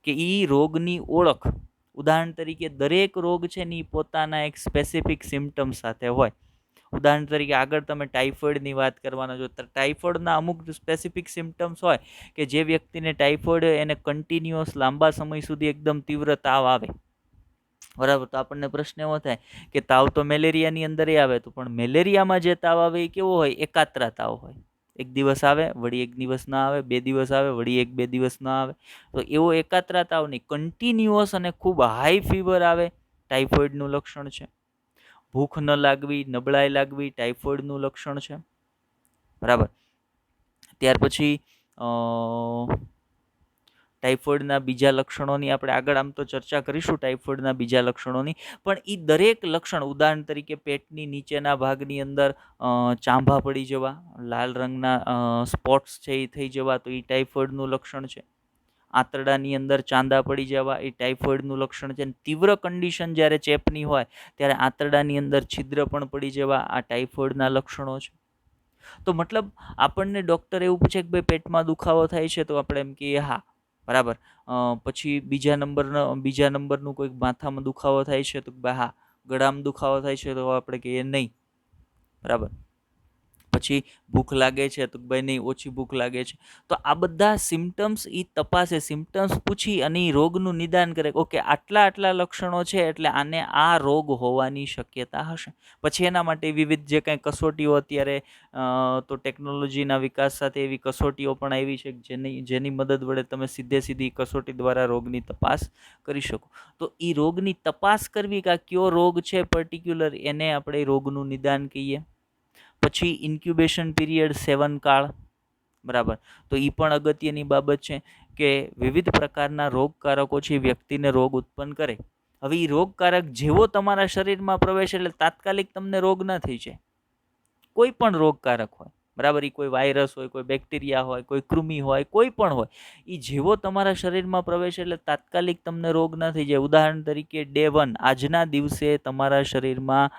કે ઈ રોગની ઓળખ. ઉદાહરણ તરીકે દરેક રોગ છે ને એ પોતાના એક સ્પેસિફિક સિમ્ટમ સાથે હોય. ઉદાહરણ તરીકે આગળ તમે ટાઇફોઇડની વાત કરવાના છો, તો ટાઇફોઇડના અમુક સ્પેસિફિક સિમ્ટમ્સ હોય કે જે વ્યક્તિને ટાઇફોઇડ એને કન્ટિન્યુઅસ લાંબા સમય સુધી એકદમ તીવ્ર તાવ આવે, બરાબર, તો આપણને પ્રશ્ન એવો થાય કે તાવ તો મેલેરિયાની અંદર આવે, તો પણ મેલેરિયામાં જે તાવ આવે એ કેવો હોય? એકાત્રા તાવ હોય. એક દિવસ આવે, વળી એક દિવસ ના આવે, 2 દિવસ આવે, વળી 1-2 દિવસ ના આવે. તો એવો એકાત્રા તાવ નહીં, કન્ટિન્યુઅસ અને ખૂબ હાઈ ફીવર આવે, ટાઇફોઇડનું લક્ષણ છે. ભૂખ ન લાગવી, નબળાઈ લાગવી, ટાઇફોઇડનું લક્ષણ છે. બરાબર. ત્યાર પછી ટાઇફોઇડના બીજા લક્ષણોની આપણે આગળ આમ તો ચર્ચા કરીશું ટાઇફોઇડના બીજા લક્ષણોની, પણ એ દરેક લક્ષણ, ઉદાહરણ તરીકે પેટની નીચેના ભાગની અંદર ચાંભા પડી જવા, લાલ રંગના સ્પોટ્સ છે એ થઈ જવા, તો એ ટાઇફોઇડનું લક્ષણ છે. આંતરડાની અંદર ચાંદા પડી જવા એ ટાઇફોઇડનું લક્ષણ છે. તીવ્ર કન્ડિશન જ્યારે ચેપની હોય ત્યારે આંતરડાની અંદર છિદ્ર પણ પડી જવા આ ટાઇફોઇડના લક્ષણો છે. તો મતલબ આપણને ડૉક્ટર એવું પૂછે કે ભાઈ પેટમાં દુખાવો થાય છે, તો આપણે એમ કહીએ હા, બરાબર. પછી બીજા નંબરનું કોઈક માથામાં દુખાવો થાય છે, તો ભાઈ હા. ગળામાં દુખાવો થાય છે, તો આપણે કહીએ નહીં, બરાબર. પછી ભૂખ લાગે છે, તો ભાઈ નહીં, ઓછી ભૂખ લાગે છે. તો આ બધા સિમ્ટમ્સ એ તપાસે, સિમ્ટમ્સ પૂછી અને એ રોગનું નિદાન કરે. ઓકે, આટલા લક્ષણો છે એટલે આને આ રોગ હોવાની શક્યતા હશે. પછી એના માટે વિવિધ જે કંઈ કસોટીઓ અત્યારે તો ટેકનોલોજીના વિકાસ સાથે એવી કસોટીઓ પણ આવી છે જેની મદદ વડે તમે સીધી કસોટી દ્વારા રોગની તપાસ કરી શકો. તો એ રોગની તપાસ કરવી કે આ કયો રોગ છે પર્ટિક્યુલર, એને આપણે રોગનું નિદાન કહીએ. પછી ઇન્ક્યુબેશન પીરિયડ 7 કાળ, બરાબર. તો એ પણ અગત્યની બાબત છે કે વિવિધ પ્રકારના રોગકારકો છે વ્યક્તિને રોગ ઉત્પન્ન કરે. હવે એ રોગકારક જેવો તમારા શરીરમાં પ્રવેશ એટલે તાત્કાલિક તમને રોગ ન થઈ જાય. કોઈ પણ રોગકારક હોય, બરાબર, એ કોઈ વાયરસ હોય, કોઈ બેક્ટેરિયા હોય, કોઈ કૃમિ હોય, કોઈ પણ હોય, એ જેવો તમારા શરીરમાં પ્રવેશ એટલે તાત્કાલિક તમને રોગ ન થઈ જાય. ઉદાહરણ તરીકે ડે 1, આજના દિવસે તમારા શરીરમાં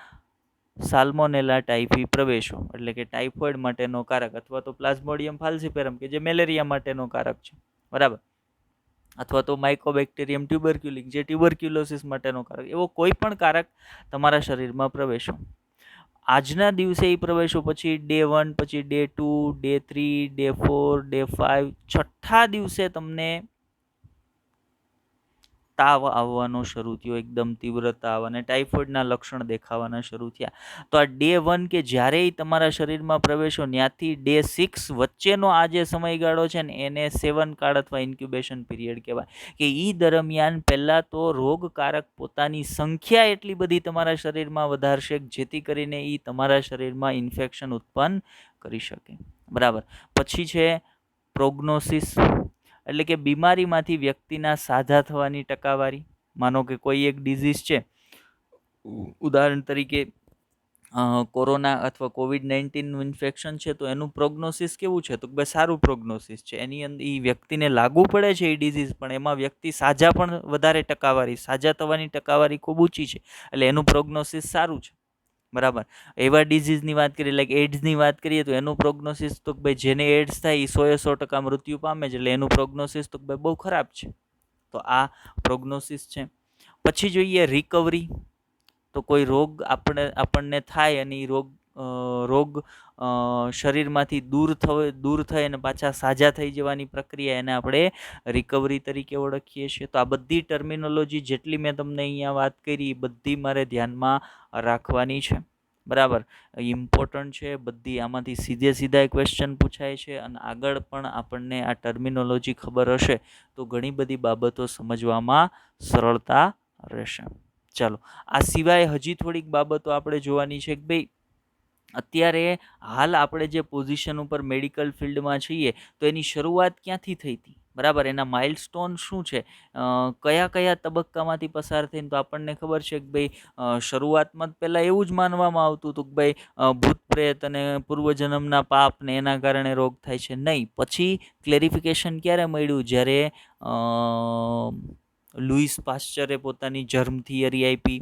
સાલ્મોનેલા ટાઇફી પ્રવેશો, એટલે કે ટાઇફોઇડ માટેનો કારક, અથવા તો પ્લાઝ્મોડિયમ ફાલ્સિફેરમ કે જે મેલેરિયા માટેનો કારક છે, બરાબર, અથવા તો માઇકોબેક્ટેરિયમ ટ્યુબરક્યુલિક જે ટ્યુબરક્યુલોસિસ માટેનો કારક, એવો કોઈ પણ કારક તમારા શરીરમાં પ્રવેશો. આજના દિવસે એ પ્રવેશો પછી ડે 1, પછી ડે 2, ડે 3, ડે 4, ડે 5, છઠ્ઠા દિવસે તમને તાવ આવવાનો શરૂ થયો, એકદમ તીવ્ર તાવ, અને ટાઇફોઇડના લક્ષણ દેખાવાના શરૂ થયા. તો આ ડે 1 કે જ્યારે તમારા શરીરમાં પ્રવેશો ત્યાંથી ડે 6 વચ્ચેનો આ જે સમયગાળો છે ને એને 7 કાળ અથવા ઇન્ક્યુબેશન પીરિયડ કહેવાય. કે એ દરમિયાન પહેલાં તો રોગકારક પોતાની સંખ્યા એટલી બધી તમારા શરીરમાં વધારશે જેથી કરીને એ તમારા શરીરમાં ઇન્ફેક્શન ઉત્પન્ન કરી શકે, બરાબર. પછી છે પ્રોગ્નોસિસ, એટલે કે બીમારીમાંથી વ્યક્તિના સાજા થવાની ટકાવારી. માનો કે કોઈ એક ડિઝીઝ છે, ઉદાહરણ તરીકે કોરોના અથવા COVID-19નું ઇન્ફેક્શન છે, તો એનું પ્રોગ્નોસિસ કેવું છે? તો ભાઈ સારું પ્રોગ્નોસિસ છે. એની અંદર એ વ્યક્તિને લાગુ પડે છે એ ડિઝીઝ, પણ એમાં વ્યક્તિ સાજા પણ વધારે ટકાવારી, સાજા થવાની ટકાવારી ખૂબ ઊંચી છે, એટલે એનું પ્રોગ્નોસિસ સારું છે, બરાબર. એવા ડિઝીઝની વાત કરીએ, લાઈક એડ્સની વાત કરીએ, તો એનું પ્રોગ્નોસિસ તો ભાઈ જેને એડ્સ થાય એ 100% મૃત્યુ પામે છે, એટલે એનું પ્રોગ્નોસિસ તો ભાઈ બહુ ખરાબ છે. તો આ પ્રોગ્નોસિસ છે. પછી જોઈએ રિકવરી. તો કોઈ રોગ આપણને થાય અને એ રોગ શરીરમાંથી દૂર થઈ અને પાછા સાજા થઈ જવાની પ્રક્રિયા, એને આપણે રિકવરી તરીકે ઓળખીએ છીએ. તો આ બધી ટર્મિનોલોજી જેટલી મેં તમને અહીંયા વાત કરી એ બધી મારે ધ્યાનમાં રાખવાની છે, બરાબર. ઇમ્પોર્ટન્ટ છે બધી. આમાંથી સીધા ક્વેશ્ચન પૂછાય છે, અને આગળ પણ આપણને આ ટર્મિનોલોજી ખબર હશે તો ઘણી બધી બાબતો સમજવામાં સરળતા રહેશે. ચાલો, આ સિવાય હજી થોડીક બાબતો આપણે જોવાની છે કે ભાઈ અત્યારે હાલ આપણે જે પોઝિશન ઉપર મેડિકલ ફિલ્ડમાં છીએ તો એની શરૂઆત ક્યાંથી થઈ હતી, બરાબર. એના માઇલસ્ટોન શું છે, કયા તબક્કામાંથી પસાર થઈને. તો આપણને ખબર છે કે ભાઈ શરૂઆતમાં પહેલાં એવું જ માનવામાં આવતું હતું કે ભાઈ ભૂત પ્રેત અને પૂર્વજન્મના પાપ ને એના કારણે રોગ થાય છે. નહીં, પછી ક્લેરિફિકેશન ક્યારે મળ્યું? જ્યારે લુઈસ પાસ્ચરે પોતાની જર્મ થિયરી આપી,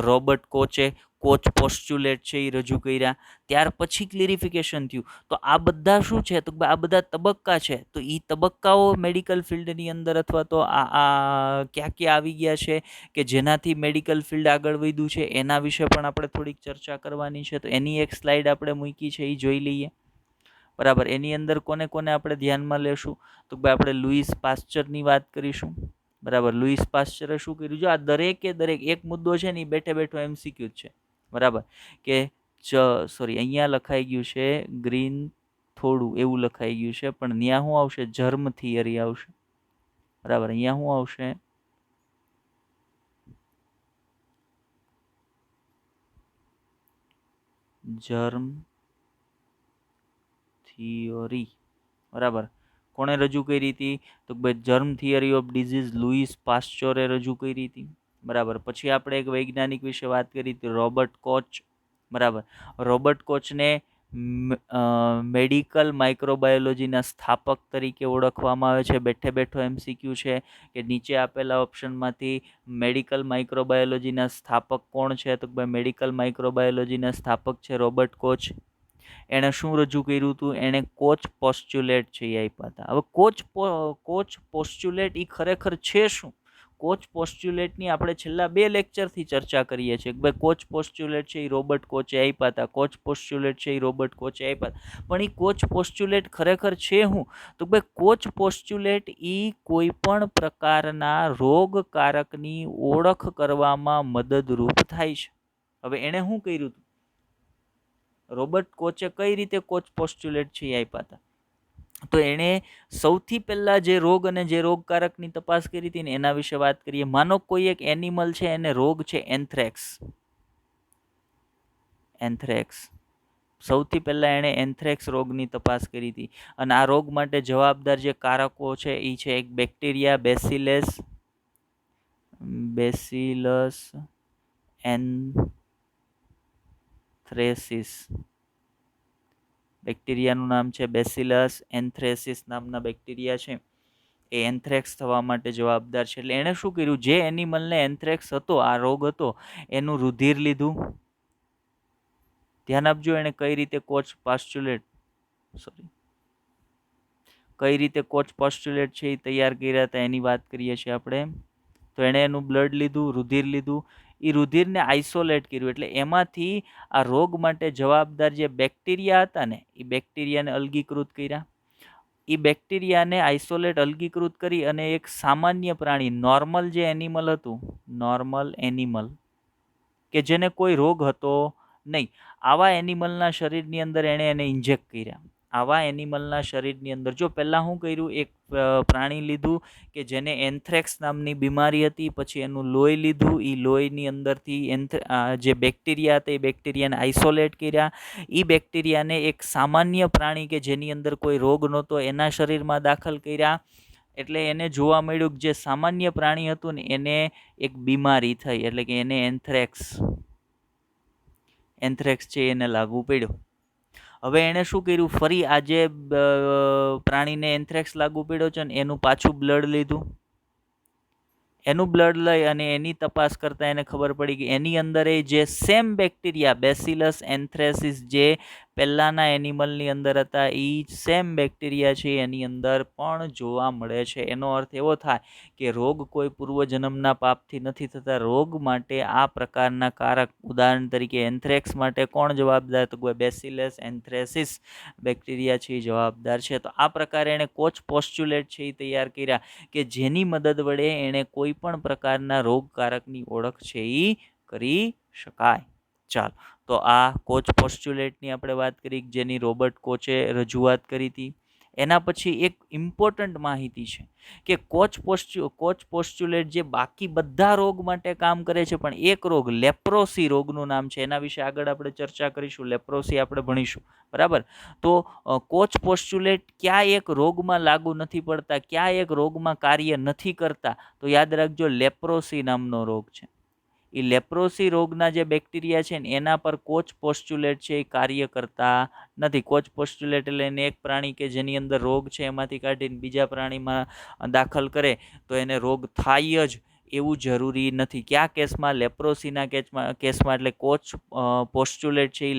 રોબર્ટ કોચ પોસ્ચ્યુલેટ છે એ રજૂ કર્યા, ત્યાર પછી ક્લેરિફિકેશન થયું. તો આ બધા શું છે? તો આ બધા તબક્કા છે. તો એ તબક્કાઓ મેડિકલ ફિલ્ડની અંદર અથવા તો આ ક્યાં આવી ગયા છે કે જેનાથી મેડિકલ ફિલ્ડ આગળ વધ્યું છે, એના વિશે પણ આપણે થોડીક ચર્ચા કરવાની છે. તો એની એક સ્લાઇડ આપણે મૂકી છે, એ જોઈ લઈએ, બરાબર. એની અંદર કોને આપણે ધ્યાનમાં લેશું? તો ભાઈ આપણે લુઈસ પાસ્ચરની વાત કરીશું, બરાબર. લુઈસ પાસ્ચરે શું કર્યું? જો આ દરેક એક મુદ્દો છે ને એ બેઠો MCQ જ છે, બરાબર. કે અહીંયા લખાઈ ગયું છે ગ્રીન, થોડું એવું લખાઈ ગયું છે, પણ ત્યાં શું આવશે? જર્મ થિયરી આવશે, બરાબર. અહીંયા શું આવશે? જર્મ થિયરી, બરાબર. કોણે રજૂ કરી હતી? તો ભાઈ germ theory of disease Louis પાસ્ચોરે રજૂ કરી હતી. બરાબર. પછી આપણે એક વૈજ્ઞાનિક વિશે વાત કરી હતી, રોબર્ટ કોચ. બરાબર. રોબર્ટ કોચને મેડિકલ માઇક્રોબાયોલોજીના સ્થાપક તરીકે ઓળખવામાં આવે છે. બેઠે બેઠો MCQ છે કે નીચે આપેલા ઓપ્શનમાંથી મેડિકલ માઇક્રોબાયોલોજીના સ્થાપક કોણ છે? તો ભાઈ મેડિકલ માઇક્રોબાયોલોજીના સ્થાપક છે રોબર્ટ કોચ. એણે શું રજૂ કર્યું હતું? એણે કોચ પોસ્ચ્યુલેટ છે એ આપ્યા હતા. હવે કોચ પોસ્ચ્યુલેટ એ ખરેખર છે શું? કોચ પોસ્ચ્યુલેટની આપણે છેલ્લા 2 લેક્ચરથી ચર્ચા કરીએ છીએ કે ભાઈ કોચ પોસ્ચ્યુલેટ છે એ રોબર્ટ કોચે આપ્યા હતા, કોચ પોસ્ચ્યુલેટ છે એ રોબર્ટ કોચે આપ્યા હતા. પણ એ કોચ પોસ્ચ્યુલેટ ખરેખર છે શું? તો ભાઈ કોચ પોસ્ચ્યુલેટ એ કોઈ પણ પ્રકારના રોગકારકની ઓળખ કરવામાં મદદરૂપ થાય છે. હવે એણે શું કર્યું હતું? રોબર્ટ કોચે કઈ રીતે કોચ પોસ્ચ્યુલેટ છે એ આપ્યા હતા? તો એણે સૌથી પહેલા જે રોગ અને જે રોગકારકની તપાસ કરી હતી ને એના વિશે વાત કરીએ. માનો કોઈ એક એનિમલ છે, એને રોગ છે એન્થ્રેક્સ. સૌથી પહેલા એણે એન્થ્રેક્સ રોગની તપાસ કરી હતી. અને આ રોગ માટે જવાબદાર જે કારકો છે એ છે એક બેક્ટેરિયા બેસિલસ એન્થ્રેસિસ. બેક્ટેરિયાનું નામ છે બેસિલસ એન્થ્રેસિસ નામના બેક્ટેરિયા છે. એ એન્થ્રેક્સ થવા માટે જવાબદાર છે. એટલે એણે શું કર્યું? જે એનિમલને એન્થ્રેક્સ હતો, આ રોગ હતો, એનું રુધિર લીધું. ધ્યાન આપજો, એણે કઈ રીતે કોચ પોસ્ચ્યુલેટ છે એ તૈયાર કર્યા હતા એની વાત કરીએ છીએ આપણે. તો એણે એનું બ્લડ લીધું, રુધિર લીધું. એ રુધિરને આઇસોલેટ કર્યું. એટલે એમાંથી આ રોગ માટે જવાબદાર જે બેક્ટેરિયા હતા ને એ બેક્ટેરિયાને અલગીકૃત કર્યા. એ બેક્ટેરિયાને આઇસોલેટ અલગીકૃત કરી અને એક સામાન્ય પ્રાણી, નોર્મલ જે એનિમલ હતું, નોર્મલ એનિમલ કે જેને કોઈ રોગ હતો નહીં, આવા એનિમલના શરીરની અંદર એને ઇન્જેક્ટ કર્યા. આવા એનિમલના શરીરની અંદર જો પહેલાં શું કર્યું? એક પ્રાણી લીધું કે જેને એન્થ્રેક્સ નામની બીમારી હતી. પછી એનું લોહી લીધું. એ લોહીની અંદરથી જે બેક્ટેરિયા હતા એ બેક્ટેરિયાને આઇસોલેટ કર્યા. એ બેક્ટેરિયાને એક સામાન્ય પ્રાણી કે જેની અંદર કોઈ રોગ નહોતો એના શરીરમાં દાખલ કર્યા. એટલે એને જોવા મળ્યું કે જે સામાન્ય પ્રાણી હતું ને એને એક બીમારી થઈ, એટલે કે એને એન્થ્રેક્સ છે એને લાગુ પડ્યો. હવે એણે શું કર્યું? ફરી આજે પ્રાણીને એન્થ્રેક્સ લાગુ પડ્યો છે ને એનું પાછું બ્લડ લીધું. એનું બ્લડ લઈ અને એની તપાસ કરતા એને ખબર પડી કે એની અંદર જે સેમ બેક્ટેરિયા બેસિલસ એન્થ્રેસિસ જે પહેલાંના એનિમલની અંદર હતા એ સેમ બેક્ટેરિયા છે એની અંદર પણ જોવા મળે છે. એનો અર્થ એવો થાય કે રોગ કોઈ પૂર્વજન્મના પાપથી નથી થતા. રોગ માટે આ પ્રકારના કારક, ઉદાહરણ તરીકે એન્થ્રેક્સ માટે કોણ જવાબદાર? તો કોઈ બેસિલસ એન્થ્રેસિસ બેક્ટેરિયા છે એ જવાબદાર છે. તો આ પ્રકારે એણે કોચ પોસ્ચ્યુલેટ છે એ તૈયાર કર્યા કે જેની મદદ વડે એણે કોઈ પણ પ્રકારના રોગકારકની ઓળખ છે એ કરી શકાય. ચાલો, તો આ કોચ પોસ્ચ્યુલેટની આપણે વાત કરી જેની રોબર્ટ કોચે રજૂઆત કરી હતી. એના પછી એક ઇમ્પોર્ટન્ટ માહિતી છે કે કોચ પોસ્ચ્યુલેટ જે બાકી બધા રોગ માટે કામ કરે છે, પણ એક રોગ લેપ્રોસી રોગનું નામ છે, એના વિશે આગળ આપણે ચર્ચા કરીશું. લેપ્રોસી આપણે ભણીશું. બરાબર. તો કોચ પોસ્ચ્યુલેટ ક્યાં એક રોગમાં લાગુ નથી પડતા, ક્યાં એક રોગમાં કાર્ય નથી કરતા? તો યાદ રાખજો, લેપ્રોસી નામનો રોગ છે. એ લેપ્રોસી રોગના જે બેક્ટેરિયા છે ને એના પર કોચ પોસ્ચ્યુલેટ છે એ કાર્ય કરતા નથી. કોચ પોસ્ચ્યુલેટ એટલે એને એક પ્રાણી કે જેની અંદર રોગ છે એમાંથી કાઢીને બીજા પ્રાણીમાં દાખલ કરે તો એને રોગ થાય જ એવું જરૂરી નથી. કયા કેસમાં? લેપ્રોસીના કેસમાં. એટલે કોચ પોસ્ચ્યુલેટ છે એ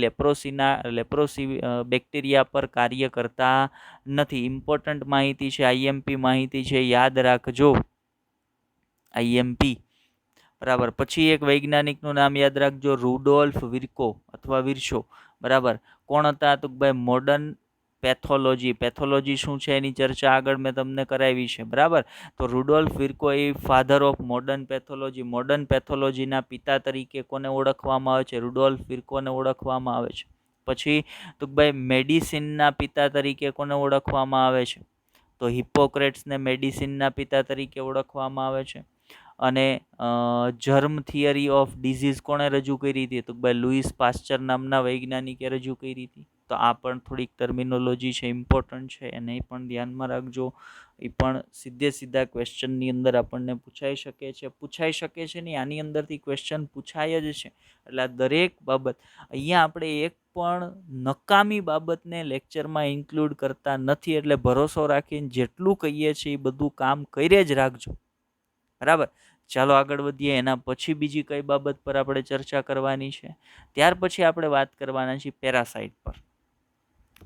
લેપ્રોસી બેક્ટેરિયા પર કાર્ય કરતા નથી. ઇમ્પોર્ટન્ટ માહિતી છે, IMP માહિતી છે, યાદ રાખજો. IMP. બરાબર. પછી એક વૈજ્ઞાનિકનું નામ યાદ રાખજો, રુડોલ્ફ વિર્ચો. બરાબર. કોણ હતા? તો ભાઈ મોડર્ન પેથોલોજી શું છે એની ચર્ચા આગળ મેં તમને કરાવી છે. બરાબર. તો રુડોલ્ફ વિર્કો એ ફાધર ઓફ મોડર્ન પેથોલોજીના પિતા તરીકે કોને ઓળખવામાં આવે છે? રુડોલ્ફ વિર્કોને ઓળખવામાં આવે છે. પછી તો ભાઈ મેડિસિનના પિતા તરીકે કોને ઓળખવામાં આવે છે? તો હિપ્પોક્રેટ્સને મેડિસિનના પિતા તરીકે ઓળખવામાં આવે છે. અને જર્મ થિયરી ઓફ ડિઝીઝ કોણે રજૂ કરી હતી? તો ભાઈ લુઈસ પાસ્ચર નામના વૈજ્ઞાનિકે રજૂ કરી હતી. તો આ પણ થોડીક ટર્મિનોલોજી છે, ઇમ્પોર્ટન્ટ છે, એને પણ ધ્યાનમાં રાખજો. એ પણ સીધા ક્વેશ્ચનની અંદર આપણને પૂછાઈ શકે છે ને આની અંદરથી ક્વેશ્ચન પૂછાય જ છે. એટલે આ દરેક બાબત અહીંયા આપણે એક પણ નકામી બાબતને લેક્ચરમાં ઇન્ક્લુડ કરતા નથી. એટલે ભરોસો રાખીને જેટલું કહીએ છીએ એ બધું કામ કરે જ રાખજો. બરાબર, ચાલો આગળ વધીએ. એના પછી બીજી કઈ બાબત પર આપણે ચર્ચા કરવાની છે? ત્યાર પછી આપણે વાત કરવાના છીએ પેરાસાઇટ પર,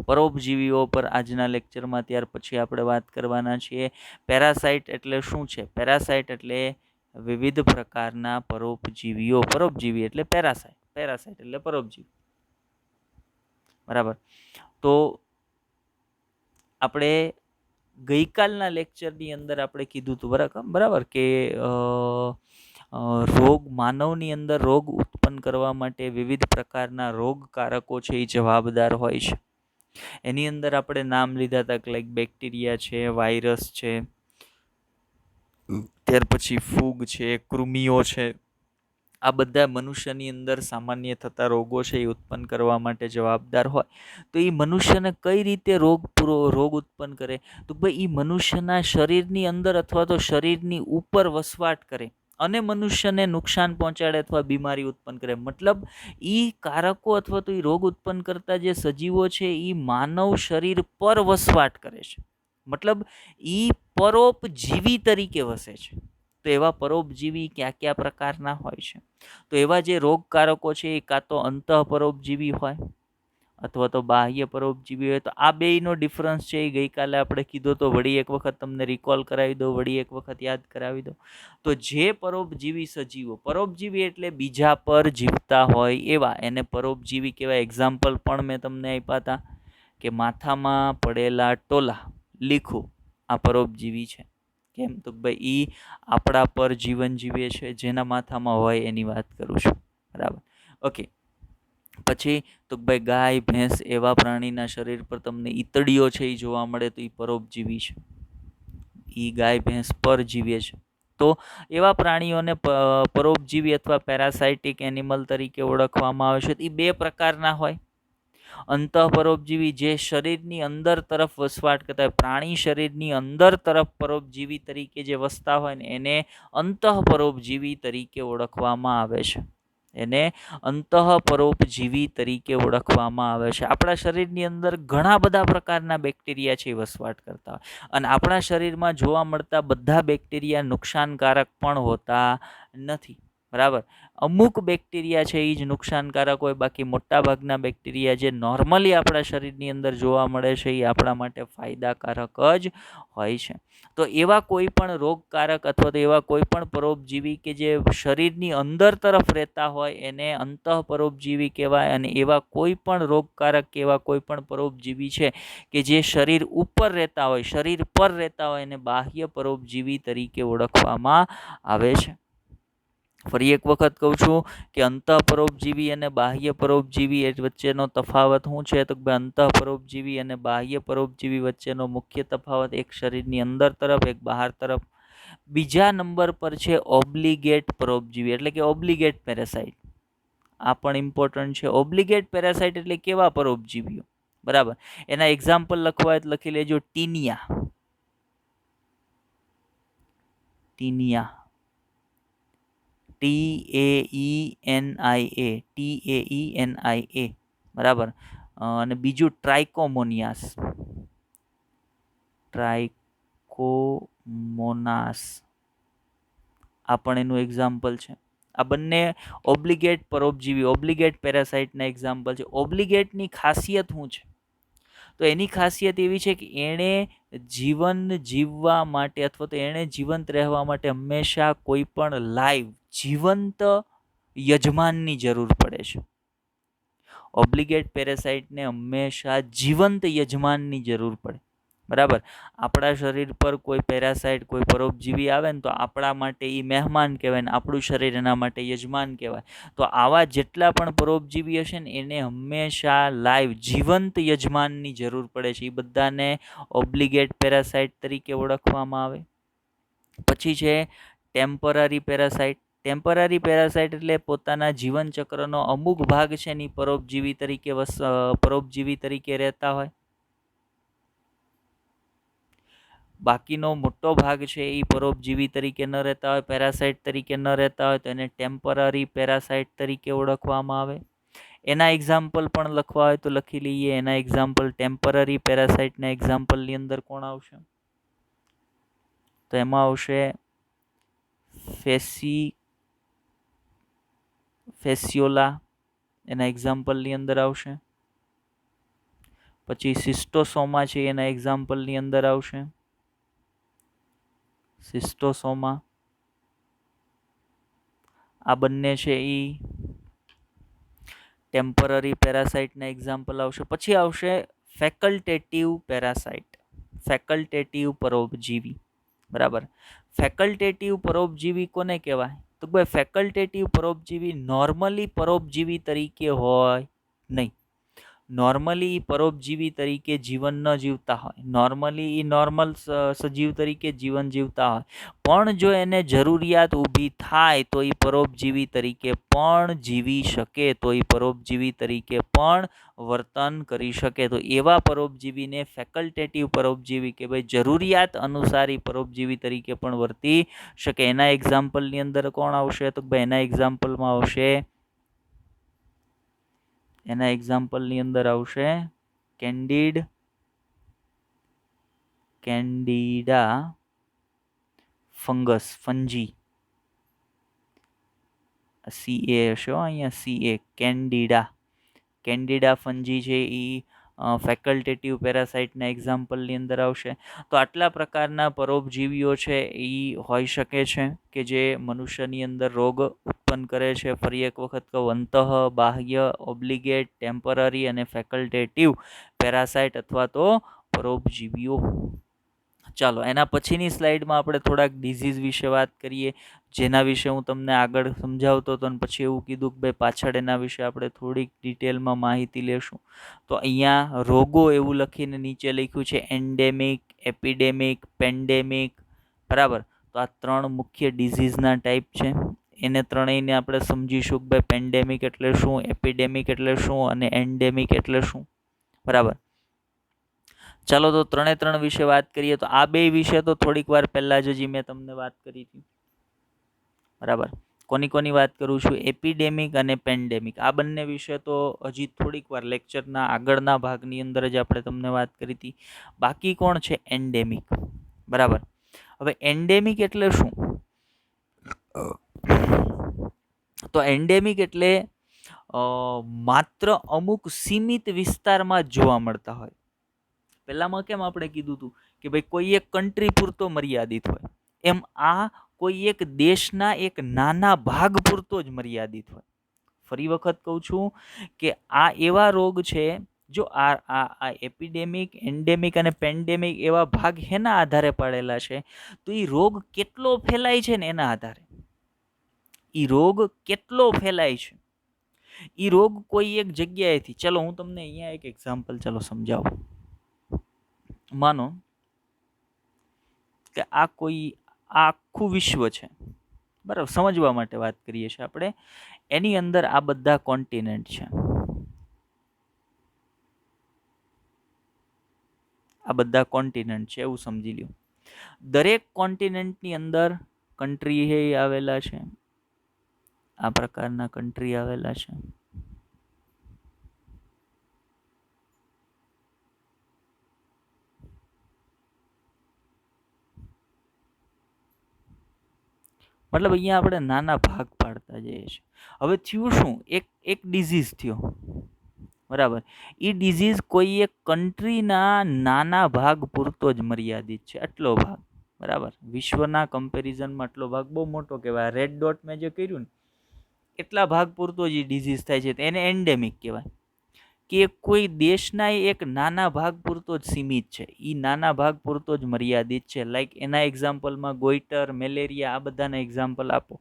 પરોપજીવીઓ પર આજના લેક્ચરમાં. ત્યાર પછી આપણે વાત કરવાના છીએ પેરાસાઇટ એટલે શું છે. પેરાસાઇટ એટલે વિવિધ પ્રકારના પરોપજીવીઓ. પરોપજીવી એટલે પેરાસાઇટ, પેરાસાઇટ એટલે પરોપજીવી. બરાબર, તો આપણે ગઈકાલના લેક્ચરની અંદર આપણે કીધું હતું બરાબર કે રોગ, માનવની અંદર રોગ ઉત્પન્ન કરવા માટે વિવિધ પ્રકારના રોગકારકો છે એ જવાબદાર હોય છે. એની અંદર આપણે નામ લીધા હતા, લાઈક બેક્ટેરિયા છે, વાયરસ છે, ત્યાર પછી ફૂગ છે, કૃમિઓ છે. આ બધા મનુષ્યની અંદર સામાન્ય થતા રોગો છે એ ઉત્પન્ન કરવા માટે જવાબદાર હોય. તો એ મનુષ્યને કઈ રીતે રોગ ઉત્પન્ન કરે? તો ભાઈ એ મનુષ્યના શરીરની અંદર અથવા તો શરીરની ઉપર વસવાટ કરે અને મનુષ્યને નુકસાન પહોંચાડે અથવા બીમારી ઉત્પન્ન કરે. મતલબ એ કારકો અથવા તો એ રોગ ઉત્પન્ન કરતા જે સજીવો છે એ માનવ શરીર પર વસવાટ કરે છે. મતલબ એ પરોપજીવી તરીકે વસે છે. તો એવા પરોપજીવી કયા પ્રકારના હોય છે? તો એવા જે રોગકારકો છે એ કાં તો અંતઃ પરોપજીવી હોય અથવા તો બાહ્ય પરોપજીવી હોય. તો આ બેયનો ડિફરન્સ છે એ ગઈકાલે આપણે કીધો તો વળી એક વખત તમને રિકોલ કરાવી દો, વળી એક વખત યાદ કરાવી દો. તો જે પરોપજીવી સજીવો, પરોપજીવી એટલે બીજા પર જીવતા હોય એવા, એને પરોપજીવી કહેવાય. એક્ઝામ્પલ પણ મેં તમને આપ્યા હતા કે માથામાં પડેલા ટોલા, લીખું, આ પરોપજીવી છે. કેમ? તો ભાઈ એ આપણા પર જીવન જીવે છે, જેના માથામાં હોય એની વાત કરું છું. બરાબર, ઓકે. પછી તો ભાઈ ગાય, ભેંસ એવા પ્રાણીના શરીર પર તમને ઈતળીઓ છે એ જોવા મળે તો એ પરોપજીવી છે. એ ગાય, ભેંસ પર જીવે છે. તો એવા પ્રાણીઓને પરોપજીવી અથવા પેરાસાઇટિક એનિમલ તરીકે ઓળખવામાં આવે છે. એ બે પ્રકારના હોય. અંતઃપરોપજીવી જે શરીરની અંદર તરફ વસવાટ કરતા હોય, પ્રાણી શરીરની અંદર તરફ પરોપજીવી તરીકે જે વસતા હોય ને એને અંતઃપરોપજીવી તરીકે ઓળખવામાં આવે છે. એને અંતઃપરોપજીવી તરીકે ઓળખવામાં આવે છે. આપણા શરીરની અંદર ઘણા બધા પ્રકારના બેક્ટેરિયા છે વસવાટ કરતા હોય અને આપણા શરીરમાં જોવા મળતા બધા બેક્ટેરિયા નુકસાનકારક પણ હોતા નથી. બરાબર, અમુક બેક્ટેરિયા છે એ જ નુકસાનકારક હોય, બાકી મોટા ભાગના બેક્ટેરિયા જે નોર્મલી આપણા શરીરની અંદર જોવા મળે છે એ આપણા માટે ફાયદાકારક જ હોય છે. તો એવા કોઈ પણ રોગકારક અથવા તો એવા કોઈ પણ પરોપજીવી કે જે શરીરની અંદર તરફ રહેતા હોય એને અંતઃપરોપજીવી કહેવાય. અને એવા કોઈ પણ રોગકારક કે એવા કોઈ પણ પરોપજીવી છે કે જે શરીર ઉપર રહેતા હોય, શરીર પર રહેતા હોય, એને બાહ્ય પરોપજીવી તરીકે ઓળખવામાં આવે છે. ફરી એક વખત કહું છું કે અંતઃપરોપજીવી અને બાહ્ય પરોપજીવી વચ્ચેનો તફાવત શું છે? તો અંતઃપરોપજીવી અને બાહ્ય પરોપજીવી વચ્ચેનો મુખ્ય તફાવત એક શરીરની અંદર તરફ, એક બહાર તરફ. બીજા નંબર પર છે ઓબ્લિગેટ પરોપજીવી એટલે કે ઓબ્લિગેટ પેરાસાઇટ. આ પણ ઇમ્પોર્ટન્ટ છે. ઓબ્લિગેટ પેરાસાઇટ એટલે કેવા પરોપજીવીઓ? બરાબર, એના એક્ઝામ્પલ લખવા હોય તો લખી લેજો. ટીનિયા, ટીનિયા, TAENIA, બરાબર. અને બીજું ટ્રાઇકોમોનિયાસ, ટ્રાઇકોમોનાસ, આ પણ એનું એક્ઝામ્પલ છે. આ બંને ઓબ્લિગેટ પરોપજીવી, ઓબ્લિગેટ પેરાસાઇટના એક્ઝામ્પલ છે. ઓબ્લિગેટની ખાસિયત શું છે? તો એની ખાસિયત એવી છે કે એણે જીવન જીવવા માટે અથવા તો એણે જીવંત રહેવા માટે હંમેશા કોઈ પણ લાઈવ જીવંત યજમાનની જરૂર પડે છે. ઓબ્લિગેટ પેરાસાઇટને હંમેશા જીવંત યજમાનની જરૂર પડે. બરાબર, આપણા શરીર પર કોઈ પેરાસાઇટ, કોઈ પરોપજીવી આવે ને તો આપણા માટે એ મહેમાન કહેવાય ને આપણું શરીર એના માટે યજમાન કહેવાય. તો આવા જેટલા પણ પરોપજીવી હશે ને એને હંમેશા લાઈવ જીવંત યજમાનની જરૂર પડે છે. એ બધાને ઓબ્લિગેટ પેરાસાઇટ તરીકે ઓળખવામાં આવે. પછી છે ટેમ્પરરી પેરાસાઇટ. ટેમ્પરરી પેરાસાઇટ એટલે પોતાના જીવન ચક્રનો અમુક ભાગ છે એની પરોપજીવી તરીકે રહેતા હોય, બાકીનો મોટો ભાગ છે એ પરોપજીવી તરીકે ન રહેતા હોય, પેરાસાઇટ તરીકે ન રહેતા હોય, તો એને ટેમ્પરરી પેરાસાઇટ તરીકે ઓળખવામાં આવે. એના એક્ઝામ્પલ પણ લખવા હોય તો લખી લઈએ. એના એક્ઝામ્પલ ટેમ્પરરી પેરાસાઇટના એક્ઝામ્પલની અંદર કોણ આવશે? તો એમાં આવશે ફેસિયોલા, એના એક્ઝામ્પલની અંદર આવશે. પછી સિસ્ટોસોમા છે એના એક્ઝામ્પલની અંદર આવશે. સિસ્ટોસોમા આ બંને છે એ ટેમ્પરરી પેરાસાઇટના એક્ઝામ્પલ આવશે. પછી આવશે ફેકલ્ટેટિવ પેરાસાઇટ, ફેકલ્ટેટિવ પરોપજીવી. બરાબર. ફેકલ્ટેટિવ પરોપજીવી કોને કહેવાય? તો ભાઈ ફેકલ્ટેટિવ પરોપજીવી નોર્મલી પરોપજીવી તરીકે હોય નહીં. નોર્મલી પરોપજીવી તરીકે જીવન ન જીવતા હોય, નોર્મલી એ નોર્મલ સજીવ તરીકે જીવન જીવતા હોય, પણ જો એને જરૂરિયાત ઊભી થાય તો એ પરોપજીવી તરીકે પણ જીવી શકે, તો એ પરોપજીવી તરીકે પણ વર્તન કરી શકે. તો એવા પરોપજીવીને ફેકલ્ટેટિવ પરોપજીવી કે ભાઈ જરૂરિયાત અનુસાર પરોપજીવી તરીકે પણ વર્તી શકે. એના એક્ઝામ્પલની અંદર કોણ આવશે? તો ભાઈ એના એક્ઝામ્પલમાં આવશે, એના એક્ઝામ્પલની અંદર આવશે કેન્ડિડા ફંગસ, ફંજી, CA હશે અહીંયા, CA, કેન્ડિડા ફંજી છે એ ફેકલ્ટેટિવ પેરાસાઇટના એક્ઝામ્પલની અંદર આવશે. તો આટલા પ્રકારના પરોપજીવીઓ છે એ હોઈ શકે છે કે જે મનુષ્યની અંદર રોગ ઉત્પન્ન કરે છે. ફરી એક વખત કહું, અંતઃ, બાહ્ય, ઓબ્લિગેટ, ટેમ્પરરી અને ફેકલ્ટેટિવ પેરાસાઇટ અથવા તો પરોપજીવીઓ. ચાલો એના પછીની સ્લાઇડમાં આપણે થોડાક ડિઝીઝ વિશે વાત કરીએ, જેના વિશે હું તમને આગળ સમજાવતો હતો અને પછી એવું કીધું કે ભાઈ પાછળ એના વિશે આપણે થોડીક ડિટેલમાં માહિતી લેશું. તો અહીંયા રોગો એવું લખીને નીચે લખ્યું છે એન્ડેમિક, એપિડેમિક, પેન્ડેમિક. બરાબર. તો આ 3 મુખ્ય ડિઝીઝના ટાઈપ છે. એને ત્રણેયને આપણે સમજીશું કે ભાઈ પેન્ડેમિક એટલે શું, એપિડેમિક એટલે શું અને એન્ડેમિક એટલે શું. બરાબર. ચાલો તો 3 વિશે વાત કરીએ. તો આ બે વિશે તો થોડીક વાર પહેલા જ મેં તમને વાત કરી હતી. બરાબર. કોની વાત કરું છું? એપિડેમિક અને પેન્ડેમિક. આ બંને વિશે તો હજી થોડીક વાર લેક્ચરના આગળના ભાગની અંદર જ આપણે તમને વાત કરી હતી. બાકી કોણ છે? એન્ડેમિક. બરાબર. હવે એન્ડેમિક એટલે શું? તો એન્ડેમિક એટલે માત્ર અમુક સીમિત વિસ્તારમાં જ જોવા મળતા હોય. પહેલામાં કેમ આપણે કીધું હતું કે ભાઈ કોઈ એક કન્ટ્રી પૂરતો મર્યાદિત હોય, એમ આ કોઈ એક દેશના એક નાના ભાગ પૂરતો જ મર્યાદિત હોય. ફરી વખત કહું છું કે આ એવા રોગ છે, જો આ એપિડેમિક, એન્ડેમિક અને પેન્ડેમિક એવા ભાગ એના આધારે પાડેલા છે. તો એ રોગ કેટલો ફેલાય છે ને એના આધારે, એ રોગ કેટલો ફેલાય છે, એ રોગ કોઈ એક જગ્યાએથી, ચલો હું તમને અહીંયા એક એક્ઝામ્પલ ચાલો સમજાવું. માનો કે આ આખું વિશ્વ છે. બરાબર. સમજવા માટે વાત કરીએ છીએ આપણે. એની અંદર આ બધા કોન્ટિનેન્ટ છે. આ બધા કોન્ટિનેન્ટ છે એવું સમજી લ્યો. દરેક કોન્ટિનેન્ટની અંદર કન્ટ્રી આવેલા છે. આ પ્રકારના કન્ટ્રી આવેલા છે. મતલબ અહીંયા આપણે નાના ભાગ પાડતા જઈએ છીએ. હવે થયું શું? એક ડિઝીઝ થયો. બરાબર. એ ડિઝીઝ કોઈ એક કન્ટ્રીના નાના ભાગ પૂરતો જ મર્યાદિત છે, આટલો ભાગ. બરાબર. વિશ્વના કમ્પેરિઝનમાં આટલો ભાગ બહુ મોટો કહેવાય. રેડ ડોટ મેં જે કર્યું ને એટલા ભાગ પૂરતો જ ડિઝીઝ થાય છે, એને એન્ડેમિક કહેવાય. કે કોઈ દેશના એક નાના ભાગ પૂરતો જ સીમિત છે, એ નાના ભાગ પૂરતો જ મર્યાદિત છે. લાઈક એના એક્ઝામ્પલમાં ગોઈટર, મેલેરિયા, આ બધાના એક્ઝામ્પલ આપો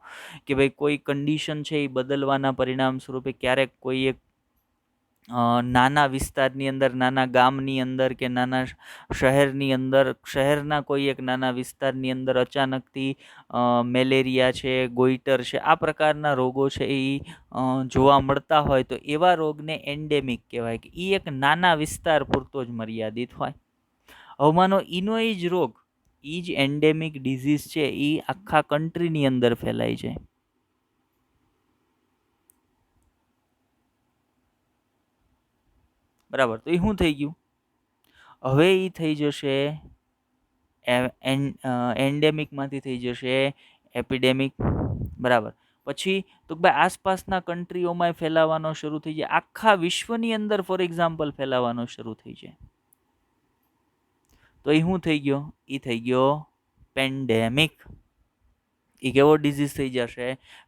કે ભાઈ કોઈ કન્ડિશન છે એ બદલવાના પરિણામ સ્વરૂપે ક્યારેક કોઈ એક નાના વિસ્તારની અંદર, નાના ગામની અંદર કે નાના શહેરની અંદર, શહેરના કોઈ એક નાના વિસ્તારની અંદર અચાનકથી મેલેરિયા છે, ગોઈટર છે, આ પ્રકારના રોગો છે એ જોવા મળતા હોય તો એવા રોગને એન્ડેમિક કહેવાય, કે એ એક નાના વિસ્તાર પૂરતો જ મર્યાદિત હોય. હવે માનો ઈનો એ જ રોગ, એ જ એન્ડેમિક ડિઝીઝ છે, એ આખા કન્ટ્રીની અંદર ફેલાઈ જાય. બરાબર, તો એ શું થઈ ગયું? હવે એ થઈ જશે એન્ડેમિકમાંથી થઈ જશે એપિડેમિક. બરાબર, પછી તો ભાઈ આસપાસના કન્ટ્રીઓમાં ફેલાવાનો શરૂ થઈ જાય, આખા વિશ્વની અંદર ફોર એક્ઝામ્પલ ફેલાવાનો શરૂ થઈ જાય. તો એ શું થઈ ગયો? એ થઈ ગયો પેન્ડેમિક. એ કેવો ડિઝીઝ થઈ જશે?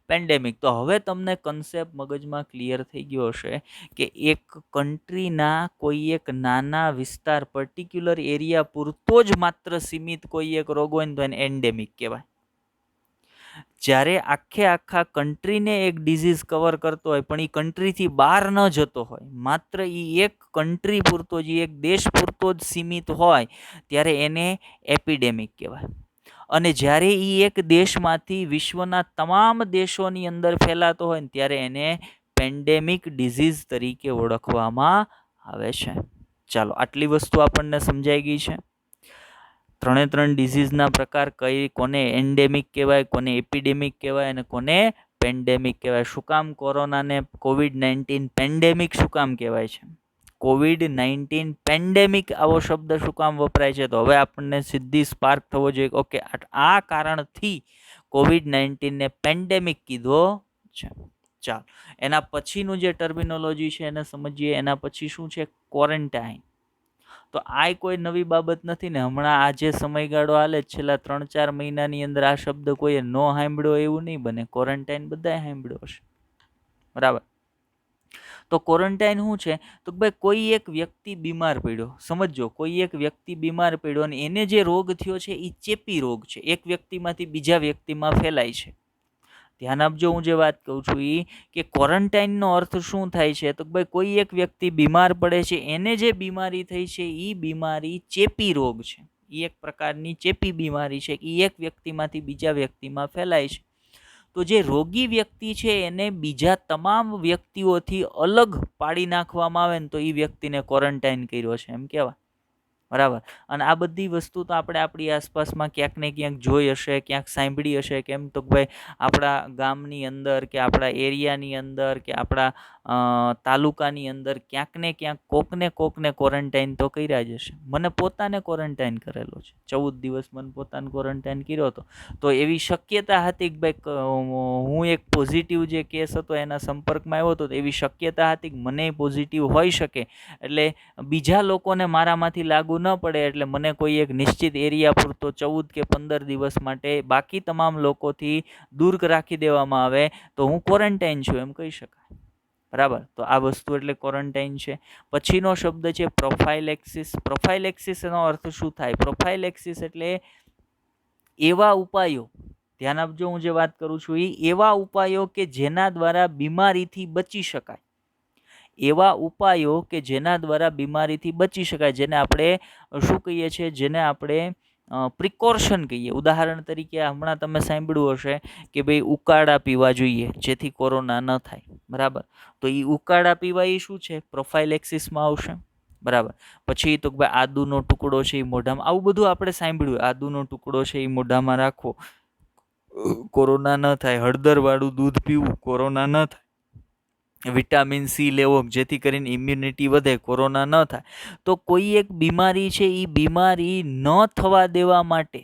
પેન્ડેમિક. તો હવે તમને કન્સેપ્ટ મગજમાં ક્લિયર થઈ ગયો હશે કે એક કન્ટ્રીના કોઈ એક નાના વિસ્તાર, પર્ટિક્યુલર એરિયા પૂરતો જ માત્ર સીમિત કોઈ એક રોગ હોય ને તો એને એન્ડેમિક કહેવાય. જ્યારે આખા કન્ટ્રીને એક ડિઝીઝ કવર કરતો હોય પણ એ કન્ટ્રીથી બહાર ન જતો હોય, માત્ર એ એક કન્ટ્રી પૂરતો જ, એક દેશ પૂરતો જ સીમિત હોય, ત્યારે એને એપિડેમિક કહેવાય. અને જ્યારે એ એક દેશમાંથી વિશ્વના તમામ દેશોની અંદર ફેલાતો હોય ને ત્યારે એને પેન્ડેમિક ડિઝીઝ તરીકે ઓળખવામાં આવે છે. ચાલો, આટલી વસ્તુ આપણને સમજાઈ ગઈ છે. ત્રણ ડિઝીઝના પ્રકાર કઈ, કોને એન્ડેમિક કહેવાય, કોને એપિડેમિક કહેવાય અને કોને પેન્ડેમિક કહેવાય. શું કામ કોરોનાને COVID-19 પેન્ડેમિક શું કામ કહેવાય છે? COVID-19 પેન્ડેમિક આવો શબ્દ શું કામ વપરાય છે? તો હવે આપણને સીધી સ્પાર્ક થવો જોઈએ, ઓકે આ કારણથી COVID-19 ને પેન્ડેમિક કીધો છે. ચાલો, એના પછીનું જે ટર્મિનોલોજી છે એને સમજીએ. એના પછી શું છે? ક્વોરન્ટાઇન. તો આ કોઈ નવી બાબત નથી ને, હમણાં આ જે સમયગાળો હાલે છેલ્લા 3-4 મહિનાની અંદર આ શબ્દ કોઈએ ન સાંભળ્યો એવું નહીં બને. ક્વોરન્ટાઇન બધાએ સાંભળ્યો હશે. બરાબર, તો ક્વોરન્ટાઇન શું છે? તો ભાઈ કોઈ એક વ્યક્તિ બીમાર પડ્યો, સમજો કોઈ એક વ્યક્તિ બીમાર પડ્યો અને એને જે રોગ થયો છે એ ચેપી રોગ છે, એક વ્યક્તિમાંથી બીજા વ્યક્તિમાં ફેલાય છે. ધ્યાન આપજો, હું જે વાત કહું છું એ કે ક્વોરન્ટાઇનનો અર્થ શું થાય છે? તો ભાઈ કોઈ એક વ્યક્તિ બીમાર પડે છે, એને જે બીમારી થઈ છે એ બીમારી ચેપી રોગ છે, એ એક પ્રકારની ચેપી બીમારી છે, એ એક વ્યક્તિમાંથી બીજા વ્યક્તિમાં ફેલાય છે. તો જે રોગી વ્યક્તિ છે એને બીજા તમામ વ્યક્તિઓથી અલગ પાડી નાખવામાં આવે ને તો એ વ્યક્તિને ક્વોરન્ટાઇન કર્યો છે એમ કહેવાય. બરાબર, અને આ બધી વસ્તુ તો આપણે આપણી આસપાસમાં ક્યાંક ને ક્યાંક જોઈ હશે, ક્યાંક સાંભળી હશે. કેમ તો ભાઈ આપણા ગામની અંદર કે આપણા એરિયાની અંદર કે આપણા તાલુકાની અંદર ક્યાંક ને ક્યાંક કોકને ક્વોરન્ટાઇન તો કર્યા જ હશે. મને પોતાને ક્વોરન્ટાઇન કરેલો છે, 14 દિવસ મને પોતાને ક્વોરન્ટાઇન કર્યો હતો. તો એવી શક્યતા હતી કે ભાઈ હું એક પોઝિટિવ જે કેસ હતો એના સંપર્કમાં આવ્યો હતો, તો એવી શક્યતા હતી કે મને પોઝિટિવ હોઈ શકે, એટલે બીજા લોકોને મારામાંથી લાગુ ન પડે, એટલે મને કોઈ એક નિશ્ચિત એરિયા પૂરતો 14 કે 15 દિવસ માટે બાકી તમામ લોકોથી દૂર રાખી દેવામાં આવે તો હું ક્વોરન્ટાઇન છું એમ કહી શકાય. બરાબર, તો આ વસ્તુ એટલે ક્વોરન્ટાઇન છે. પછીનો શબ્દ છે પ્રોફાઇલેક્સિસ. પ્રોફાઇલેક્સિસનો અર્થ શું થાય? પ્રોફાઇલેક્સિસ એટલે એવા ઉપાયો, ધ્યાન આપજો હું જે વાત કરું છું એ એવા ઉપાયો કે જેના દ્વારા બીમારીથી બચી શકાય, એવા ઉપાયો કે જેના દ્વારા બીમારીથી બચી શકાય, જેને આપણે શું કહીએ છીએ? જેને આપણે પ્રિકોશન કહીએ. ઉદાહરણ તરીકે હમણાં તમે સાંભળ્યું હશે કે ભાઈ ઉકાળા પીવા જોઈએ જેથી કોરોના ન થાય. બરાબર, તો એ ઉકાળા પીવા એ શું છે? પ્રોફાઇલેક્સિસમાં આવશે. બરાબર, પછી તો ભાઈ આદુનો ટુકડો છે એ મોઢામાં, આવું બધું આપણે સાંભળ્યું. આદુનો ટુકડો છે એ મોઢામાં રાખવો, કોરોના ન થાય. હળદરવાળું દૂધ પીવું, કોરોના ન થાય. વિટામિન સી લેવો જેથી કરીને ઇમ્યુનિટી વધે, કોરોના ન થાય. તો કોઈ એક બીમારી છે એ બીમારી ન થવા દેવા માટે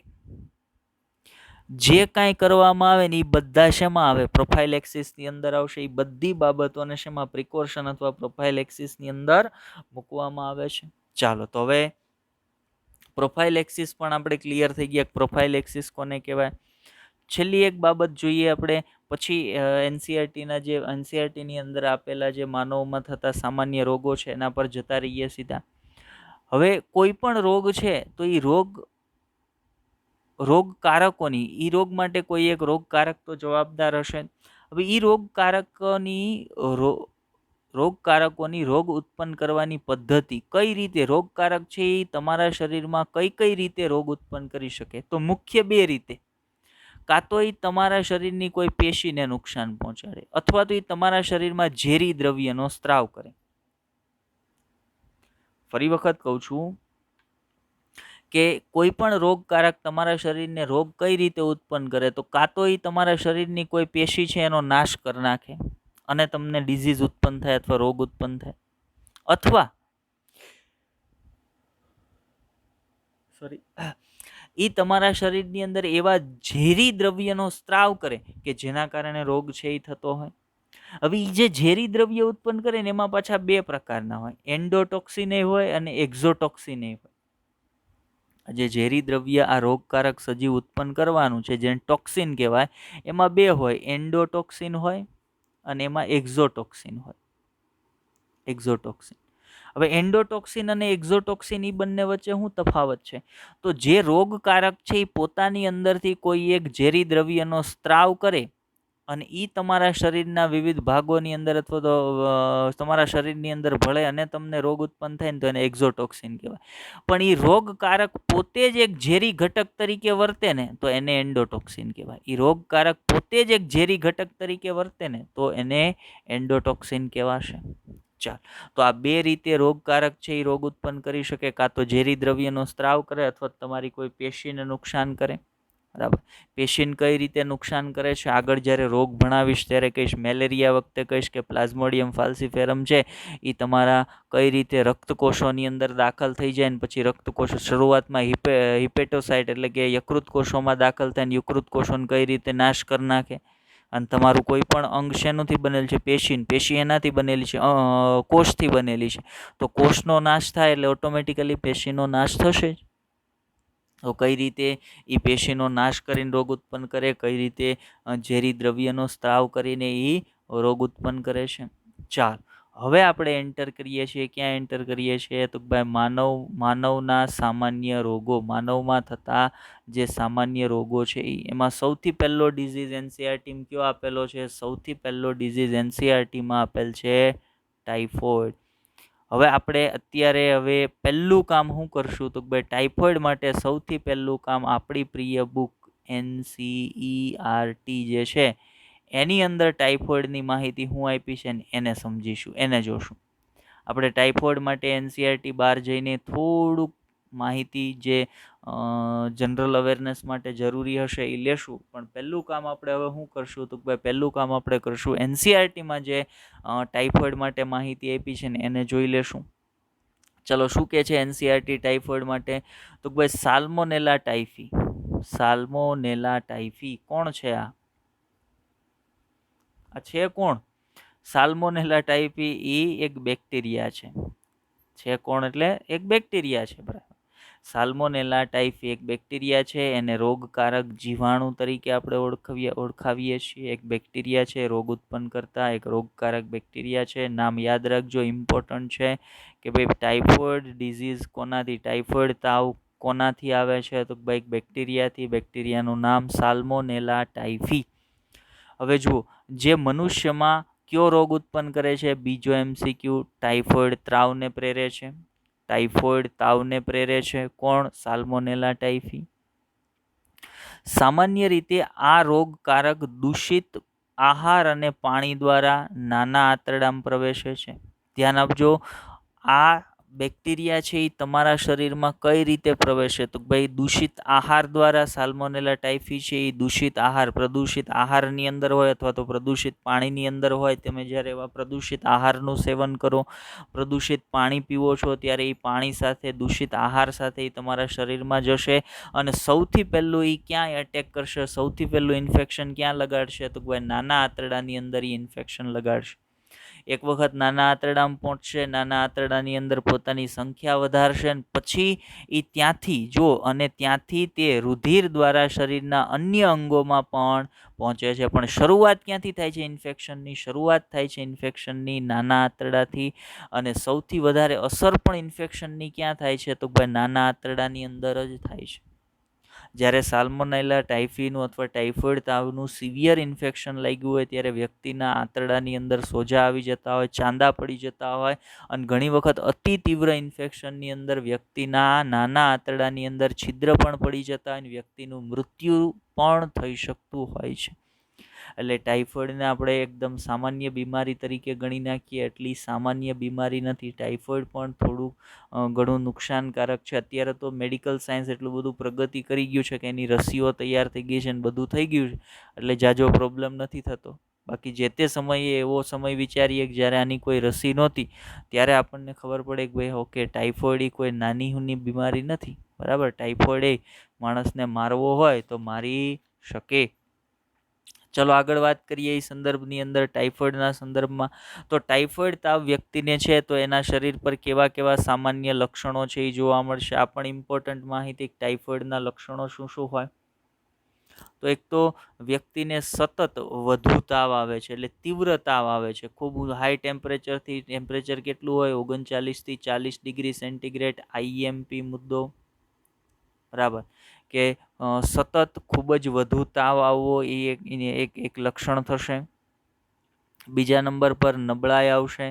જે કાંઈ કરવામાં આવે ને એ બધા શેમાં આવે? પ્રોફાઇલેક્સિસની અંદર આવશે. એ બધી બાબતોને શેમાં? પ્રિકોશન અથવા પ્રોફાઇલેક્સિસની અંદર મૂકવામાં આવે છે. ચાલો, તો હવે પ્રોફાઇલેક્સિસ પણ આપણે ક્લિયર થઈ ગયા. પ્રોફાઇલેક્સિસ કોને કહેવાય? છેલ્લી એક બાબત જોઈએ આપણે, પછી એનસીઆરટીની અંદર આપેલા જે માનવમાં થતા સામાન્ય રોગો છે એના પર જતા રહીએ સીધા. હવે કોઈ પણ રોગ છે તો એ રોગકારકોની, એ રોગ માટે કોઈ એક રોગકારક તો જવાબદાર હશે. હવે એ રોગકારકની રોગકારકોની રોગ ઉત્પન્ન કરવાની પદ્ધતિ, કઈ રીતે રોગકારક છે એ તમારા શરીરમાં કઈ રીતે રોગ ઉત્પન્ન કરી શકે, તો મુખ્ય બે રીતે. કાં તો એ તમારા શરીરની કોઈ પેશીને નુકસાન પહોંચાડે, અથવા તો એ તમારા શરીરમાં ઝેરી દ્રવ્યનો સ્ત્રાવ કરે. ફરી વખત કહું છું કે કોઈ પણ રોગકારક તમારા શરીરને રોગ કઈ રીતે ઉત્પન્ન કરે, તો કાં તો એ તમારા શરીરની કોઈ પેશી છે એનો નાશ કરી નાખે અને તમને ડિઝીઝ ઉત્પન્ન થાય અથવા રોગ ઉત્પન્ન થાય, અથવા એ તમારા શરીરની અંદર એવા ઝેરી દ્રવ્યનો સ્ત્રાવ કરે કે જેના કારણે રોગ છે એ થતો હોય. હવે એ જે ઝેરી દ્રવ્ય ઉત્પન્ન કરે ને એમાં પાછા બે પ્રકારના હોય, એન્ડોટોક્સિન હોય અને એક્ઝોટોક્સિન હોય. જે ઝેરી દ્રવ્ય આ રોગકારક સજીવ ઉત્પન્ન કરવાનું છે, જેને ટોક્સિન કહેવાય, એમાં બે હોય, એન્ડોટોક્સિન હોય અને એમાં એક્ઝોટોક્સિન હોય. એક્ઝોટોક્સિન. હવે એન્ડોટોક્સિન અને એક્ઝોટોક્સિન એ બંને વચ્ચે શું તફાવત છે, તો જે રોગકારક છે એ પોતાની અંદરથી કોઈ એક ઝેરી દ્રવ્યનો સ્ત્રાવ કરે અને એ તમારા શરીરના વિવિધ ભાગોની અંદર અથવા તો તમારા શરીરની અંદર ભળે અને તમને રોગ ઉત્પન્ન થાય ને તો એને એક્ઝોટોક્સિન કહેવાય. પણ એ રોગકારક પોતે જ એક ઝેરી ઘટક તરીકે વર્તે ને તો એને એન્ડોટોક્સિન કહેવાય. એ રોગકારક પોતે જ એક ઝેરી ઘટક તરીકે વર્તે ને તો એને એન્ડોટોક્સિન કહેવાશે. ચાલ, તો આ બે રીતે રોગકારક છે એ રોગ ઉત્પન્ન કરી શકે, કાં તો ઝેરી દ્રવ્યનો સ્ત્રાવ કરે અથવા તમારી કોઈ પેશીને નુકસાન કરે. બરાબર. પેશીને કઈ રીતે નુકસાન કરે છે આગળ જ્યારે રોગ ભણાવીશ ત્યારે કહીશ. મેલેરિયા વખતે કહીશ કે પ્લાઝ્મોડિયમ ફાલ્સીફેરમ છે એ તમારા કઈ રીતે રક્તકોષોની અંદર દાખલ થઈ જાય ને પછી રક્તકોષો શરૂઆતમાં હિપેટોસાઇટ એટલે કે યકૃત કોષોમાં દાખલ થાય ને યકૃત કોષોને કઈ રીતે નાશ કરી નાખે. અને તમારું કોઈ પણ અંગ શેનુંથી બનેલ છે, પેશી એનાથી બનેલી છે, કોષથી બનેલી છે. તો કોષનો નાશ થાય એટલે ઓટોમેટિકલી પેશીનો નાશ થશે જ. તો કઈ રીતે એ પેશીનો નાશ કરીને રોગ ઉત્પન્ન કરે, કઈ રીતે ઝેરી દ્રવ્યનો સ્ત્રાવ કરીને એ રોગ ઉત્પન્ન કરે છે. ચાલ, હવે આપણે એન્ટર કરીએ છીએ. ક્યાં એન્ટર કરીએ છીએ તો ભાઈ માનવના સામાન્ય રોગો, માનવમાં થતા જે સામાન્ય રોગો છે એમાં સૌથી પહેલો ડિઝીઝ એનસીઆરટીમાં કયો આપેલો છે? સૌથી પહેલો ડિઝીઝ એનસીઆરટીમાં આપેલ છે ટાઇફોઇડ. હવે આપણે અત્યારે પહેલું કામ શું કરશું તો ભાઈ ટાઇફોઇડ માટે સૌથી પહેલું કામ આપણી પ્રિય બુક એનસીઈઆરટી જે છે એની અંદર ટાઇફોઇડની માહિતી હું આપી છે ને એને સમજીશું, એને જોશું. આપણે ટાઇફોઇડ માટે એનસીઈઆરટી બહાર જઈને થોડુંક માહિતી જે જનરલ અવેરનેસ માટે જરૂરી હશે એ લેશું. પણ પહેલું કામ આપણે હવે શું કરશું તો ભાઈ પહેલું કામ આપણે કરશું એનસીઈઆરટીમાં જે ટાઇફોઇડ માટે માહિતી આપી છે ને એને જોઈ લેશું. ચલો, શું કહે છે એનસીઈઆરટી ટાઇફોઇડ માટે? તો ભાઈ સાલ્મોનેલા ટાઇફી. સાલ્મોનેલા ટાઇફી કોણ છે? આ છે કોણ? સાલ્મોનેલા ટાઇફી એ એક બેક્ટેરિયા છે. કોણ? એટલે એક બેક્ટેરિયા છે. બરાબર. સાલ્મોનેલા ટાઇફી એક બેક્ટેરિયા છે. એને રોગકારક જીવાણુ તરીકે આપણે ઓળખાવીએ છીએ. એક બેક્ટેરિયા છે રોગ ઉત્પન્ન કરતા, એક રોગકારક બેક્ટેરિયા છે. નામ યાદ રાખજો, ઇમ્પોર્ટન્ટ છે કે ભાઈ ટાઇફોઇડ ડિઝીઝ કોનાથી, ટાઇફોઇડ તાવ કોનાથી આવે છે તો ભાઈ બેક્ટેરિયાથી. બેક્ટેરિયાનું નામ સાલ્મોનેલા ટાઇફી. હવે જુઓ, જે મનુષ્યમાં કયો રોગ ઉત્પન્ન કરે છે? બીજો એમસીક્યુ, ટાઇફોઇડ તાવને પ્રેરે છે. ટાઇફોઇડ તાવને પ્રેરે છે. કોણ? Salmonella typhi. સામાન્ય રીતે આ રોગકારક દૂષિત આહાર અને પાણી દ્વારા નાના આંતરડામાં પ્રવેશે છે. ધ્યાન આપજો, આ બેક્ટેરિયા છે એ તમારા શરીરમાં કઈ રીતે પ્રવેશે તો ભાઈ દૂષિત આહાર દ્વારા. સાલ્મોનેલા ટાઇફી છે એ દૂષિત આહાર, પ્રદૂષિત આહારની અંદર હોય અથવા તો પ્રદૂષિત પાણીની અંદર હોય. તમે જ્યારે એવા પ્રદૂષિત આહારનું સેવન કરો, પ્રદૂષિત પાણી પીવો છો ત્યારે એ પાણી સાથે, દૂષિત આહાર સાથે એ તમારા શરીરમાં જશે અને સૌથી પહેલું એ ક્યાં એટેક કરશે? સૌથી પહેલું ઇન્ફેક્શન ક્યાં લગાડશે તો ભાઈ નાના આંતરડાની અંદર એ ઇન્ફેક્શન લગાડશે. એક વખત નાના આંતરડામાં પહોંચશે, નાના આંતરડાની અંદર પોતાની સંખ્યા વધારશે અને પછી એ ત્યાંથી તે રુધિર દ્વારા શરીરના અન્ય અંગોમાં પણ પહોંચે છે. પણ શરૂઆત ક્યાંથી થાય છે ઇન્ફેક્શનની? શરૂઆત થાય છે ઇન્ફેક્શનની નાના આંતરડાથી. અને સૌથી વધારે અસર પણ ઇન્ફેક્શનની ક્યાં થાય છે તો ભાઈ નાના આંતરડાની અંદર જ થાય છે. જ્યારે સાલ્મોનેલા ટાઇફીનું અથવા ટાઇફોઇડ તાવનું સિવિયર ઇન્ફેક્શન લાગ્યું હોય ત્યારે વ્યક્તિના આંતરડાની અંદર સોજા આવી જતા હોય, ચાંદા પડી જતા હોય, અને ઘણી વખત અતિ તીવ્ર ઇન્ફેક્શનની અંદર વ્યક્તિના નાના આંતરડાની અંદર છિદ્ર પણ પડી જતા હોય અને વ્યક્તિનું મૃત્યુ પણ થઈ શકતું હોય છે. એટલે ટાઇફોઇડને આપણે એકદમ સામાન્ય બીમારી તરીકે ગણી નાખીએ એટલી સામાન્ય બીમારી નથી. ટાઇફોઇડ પણ થોડું ઘણું નુકસાનકારક છે. અત્યારે તો મેડિકલ સાયન્સ એટલું બધું પ્રગતિ કરી ગયું છે કે એની રસીઓ તૈયાર થઈ ગઈ છે અને બધું થઈ ગયું છે, એટલે જાજો પ્રોબ્લેમ નથી થતો. બાકી જે તે સમયે એવો સમય વિચારીએ કે જ્યારે આની કોઈ રસી નહોતી, ત્યારે આપણને ખબર પડે કે ભાઈ ઓકે, ટાઇફોઇડ એ કોઈ નાની હુની બીમારી નથી, બરાબર. ટાઇફોઇડ એ માણસને મારવો હોય તો મારી શકે. ચલો આગળ વાત કરીએ એ સંદર્ભની અંદર, ટાઇફોઇડના સંદર્ભમાં. તો ટાઇફોઇડ તાવ વ્યક્તિને છે તો એના શરીર પર કેવા કેવા સામાન્ય લક્ષણો છે એ જોવા મળશે. આ પણ ઇમ્પોર્ટન્ટ માહિતી. ટાઇફોઇડના લક્ષણો શું શું હોય? તો એક તો વ્યક્તિને સતત વધુ તાવ આવે છે, એટલે તીવ્ર તાવ આવે છે. ખૂબ હાઈ ટેમ્પરેચરથી, ટેમ્પરેચર કેટલું હોય? 39 થી 40 ડિગ્રી સેન્ટીગ્રેડ. આઈએમપી મુદ્દો, બરાબર, કે સતત ખૂબ જ વધુ તાવ આવવો એ એક લક્ષણ થશે. બીજા નંબર પર નબળાઈ આવશે.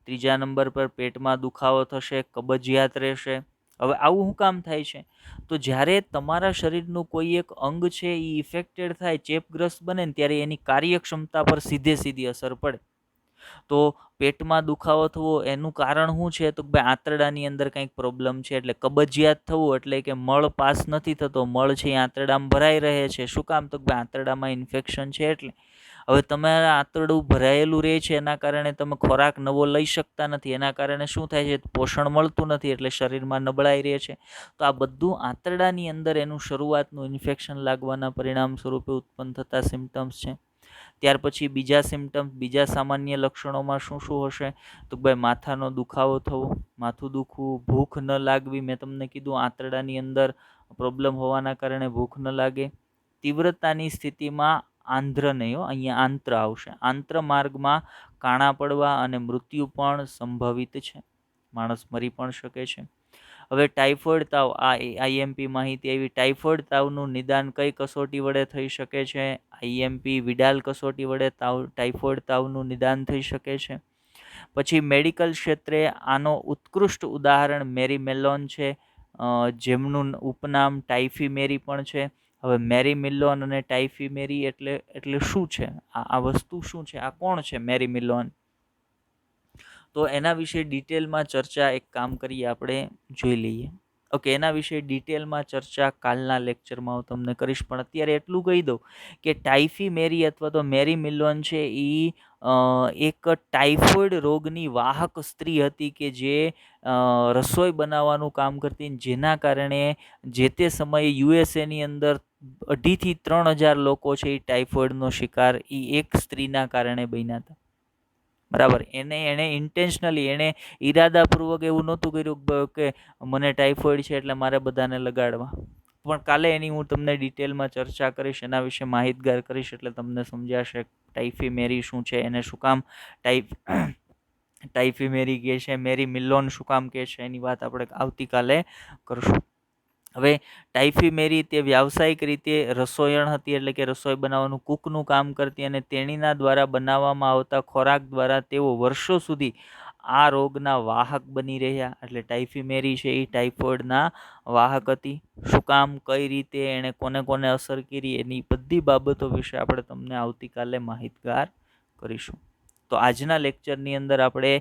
ત્રીજા નંબર પર પેટમાં દુખાવો થશે, કબજિયાત રહેશે. હવે આવું શું કામ થાય છે? તો જ્યારે તમારા શરીરનું કોઈ એક અંગ છે એ ઇફેક્ટેડ થાય, ચેપગ્રસ્ત બને ને, ત્યારે એની કાર્યક્ષમતા પર સીધી અસર પડે. તો પેટમાં દુખાવો થવો એનું કારણ શું છે? તો ભાઈ આંતરડાની અંદર કંઈક પ્રોબ્લેમ છે. એટલે કબજિયાત થવું એટલે કે મળ પાસ નથી થતો, મળ છે એ આંતરડામાં ભરાઈ રહે છે. શું કામ? તો ભાઈ આંતરડામાં ઇન્ફેક્શન છે એટલે. હવે તમારા આંતરડું ભરાયેલું રહે છે, એના કારણે તમે ખોરાક નવો લઈ શકતા નથી. એના કારણે શું થાય છે? પોષણ મળતું નથી, એટલે શરીરમાં નબળાઈ રહે છે. તો આ બધું આંતરડાની અંદર એનું શરૂઆતનું ઇન્ફેક્શન લાગવાના પરિણામ સ્વરૂપે ઉત્પન્ન થતા સિમ્ટમ્સ છે. ત્યાર પછી બીજા સિમ્ટમ્સ, બીજા સામાન્ય લક્ષણોમાં શું શું હશે? તો ભાઈ માથાનો દુખાવો થવો, માથું દુખવું, ભૂખ ન લાગવી. મેં તમને કીધું આંતરડાની અંદર પ્રોબ્લેમ હોવાના કારણે ભૂખ ન લાગે. તીવ્રતાની સ્થિતિમાં આંધ્ર નહીં, અહીંયા આંત્ર આવશે. આંત્ર માર્ગમાં કાણા પડવા અને મૃત્યુ પણ સંભવિત છે. માણસ મરી પણ શકે છે. હવે ટાઇફોઇડ તાવ, આ આઈએમપી માહિતી આવી. ટાઇફોઇડ તાવનું નિદાન કઈ કસોટી વડે થઈ શકે છે? આઈએમપી વિડાલ કસોટી વડે ટાઇફોઇડ તાવનું નિદાન થઈ શકે છે. પછી મેડિકલ ક્ષેત્રે આનો ઉત્કૃષ્ટ ઉદાહરણ મેરી મેલોન છે, જેમનું ઉપનામ ટાઇફીમેરી પણ છે. હવે મેરી મિલોન અને ટાઇફીમેરી એટલે શું છે? આ વસ્તુ શું છે? આ કોણ છે મેરી મિલોન? તો એના વિશે ડિટેલમાં ચર્ચા એક કામ કરીએ, આપણે જોઈ લઈએ. ઓકે, એના વિશે ડિટેલમાં ચર્ચા કાલના લેક્ચરમાં હું તમને કરીશ. પણ અત્યારે એટલું કહી દઉં કે ટાઇફીમેરી અથવા તો મેરી મિલોન છે એ એક ટાઇફોઇડ રોગની વાહક સ્ત્રી હતી કે જે રસોઈ બનાવવાનું કામ કરતી, જેના કારણે જે તે સમયે યુએસએની અંદર 2,500 થી 3,000 લોકો છે એ ટાઇફોઇડનો શિકાર એ એક સ્ત્રીના કારણે બન્યા હતા. બરાબર. એને ઇન્ટેન્શનલી, એને ઈરાદાપૂર્વક એવું નહોતું કર્યું કે મને ટાઇફોઇડ છે એટલે મારે બધાને લગાડવા. પણ કાલે એની હું તમને ડિટેલમાં ચર્ચા કરીશ, એના વિશે માહિતગાર કરીશ, એટલે તમને સમજાશે ટાઇફીમેરી શું છે, એને શું કામ ટાઇફીમેરી કહે છે, મેરી મિલોન શું કામ કહે છે, એની વાત આપણે આવતીકાલે કરશું. હવે ટાઇફીમેરી તે વ્યાવસાયિક રીતે રસોઈણ હતી, એટલે કે રસોઈ બનાવવાનું કૂકનું કામ કરતી, અને તેણીના દ્વારા બનાવવામાં આવતા ખોરાક દ્વારા તેઓ વર્ષો સુધી આ રોગના વાહક બની રહ્યા. એટલે ટાઇફીમેરી છે એ ટાઇફોઇડના વાહક હતી. શું કામ, કઈ રીતે, એણે કોને કોને અસર કરી, એની બધી બાબતો વિશે આપણે તમને આવતીકાલે માહિતગાર કરીશું. તો આજના લેક્ચરની અંદર આપણે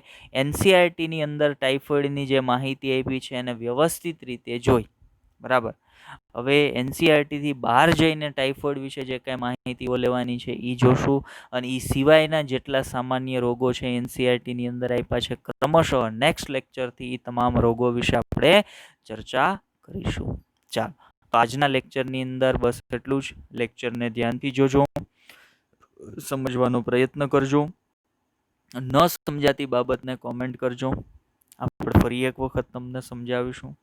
એનસીઆરટીની અંદર ટાઇફોઇડની જે માહિતી આપી છે એને વ્યવસ્થિત રીતે જોઈ. બરાબર. હવે એનસીઆરટીથી બહાર જઈને ટાઇફોઇડ વિશે જે કાંઈ માહિતીઓ લેવાની છે એ જોશું, અને એ સિવાયના જેટલા સામાન્ય રોગો છે એનસીઆરટીની અંદર આપ્યા છે, ક્રમશઃ નેક્સ્ટ લેક્ચરથી એ તમામ રોગો વિશે આપણે ચર્ચા કરીશું. ચાલો, તો આજના લેક્ચરની અંદર બસ એટલું જ. લેક્ચરને ધ્યાનથી જોજો, સમજવાનો પ્રયત્ન કરજો. ન સમજાતી બાબતને કોમેન્ટ કરજો, આપણે ફરી એક વખત તમને સમજાવીશું.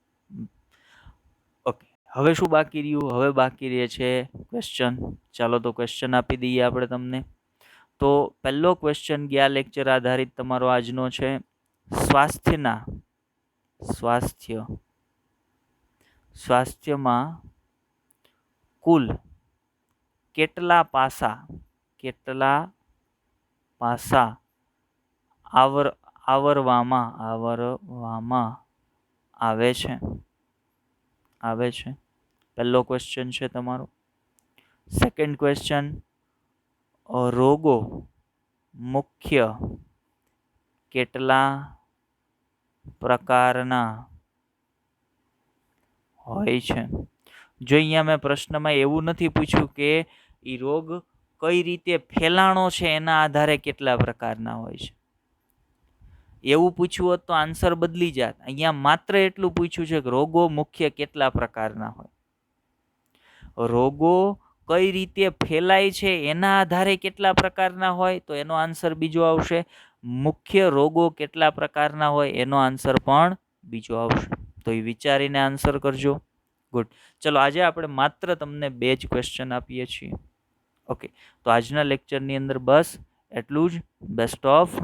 ઓકે, હવે શું બાકી રહ્યું? હવે બાકી રહે છે ક્વેશ્ચન. ચાલો તો ક્વેશ્ચન આપી દઈએ આપણે તમને. તો પહેલો ક્વેશ્ચન ગયા લેક્ચર આધારિત તમારો આજનો છે. સ્વાસ્થ્યમાં કુલ કેટલા પાસા આવરવામાં આવે છે? પહેલો ક્વેશ્ચન છે તમારો. સેકન્ડ ક્વેશ્ચન, રોગો મુખ્ય કેટલા પ્રકારના હોય છે? જો અહીંયા મેં પ્રશ્નમાં એવું નથી પૂછ્યું કે એ રોગ કઈ રીતે ફેલાણો છે એના આધારે કેટલા પ્રકારના હોય છે. એવું પૂછ્યું હોત તો આન્સર બદલી જાત. અહીંયા માત્ર એટલું પૂછ્યું છે કે રોગો મુખ્ય કેટલા પ્રકારના હોય. રોગો કઈ રીતે ફેલાય છે એના આધારે કેટલા પ્રકારના હોય, તો એનો આન્સર બીજો આવશે. મુખ્ય રોગો કેટલા પ્રકારના હોય એનો આન્સર પણ બીજો આવશે. તો એ વિચારીને આન્સર કરજો. ગુડ. ચલો, આજે આપણે માત્ર તમને 2 જ ક્વેશ્ચન આપીએ છીએ. ઓકે, તો આજના લેક્ચરની અંદર બસ એટલું જ. Best of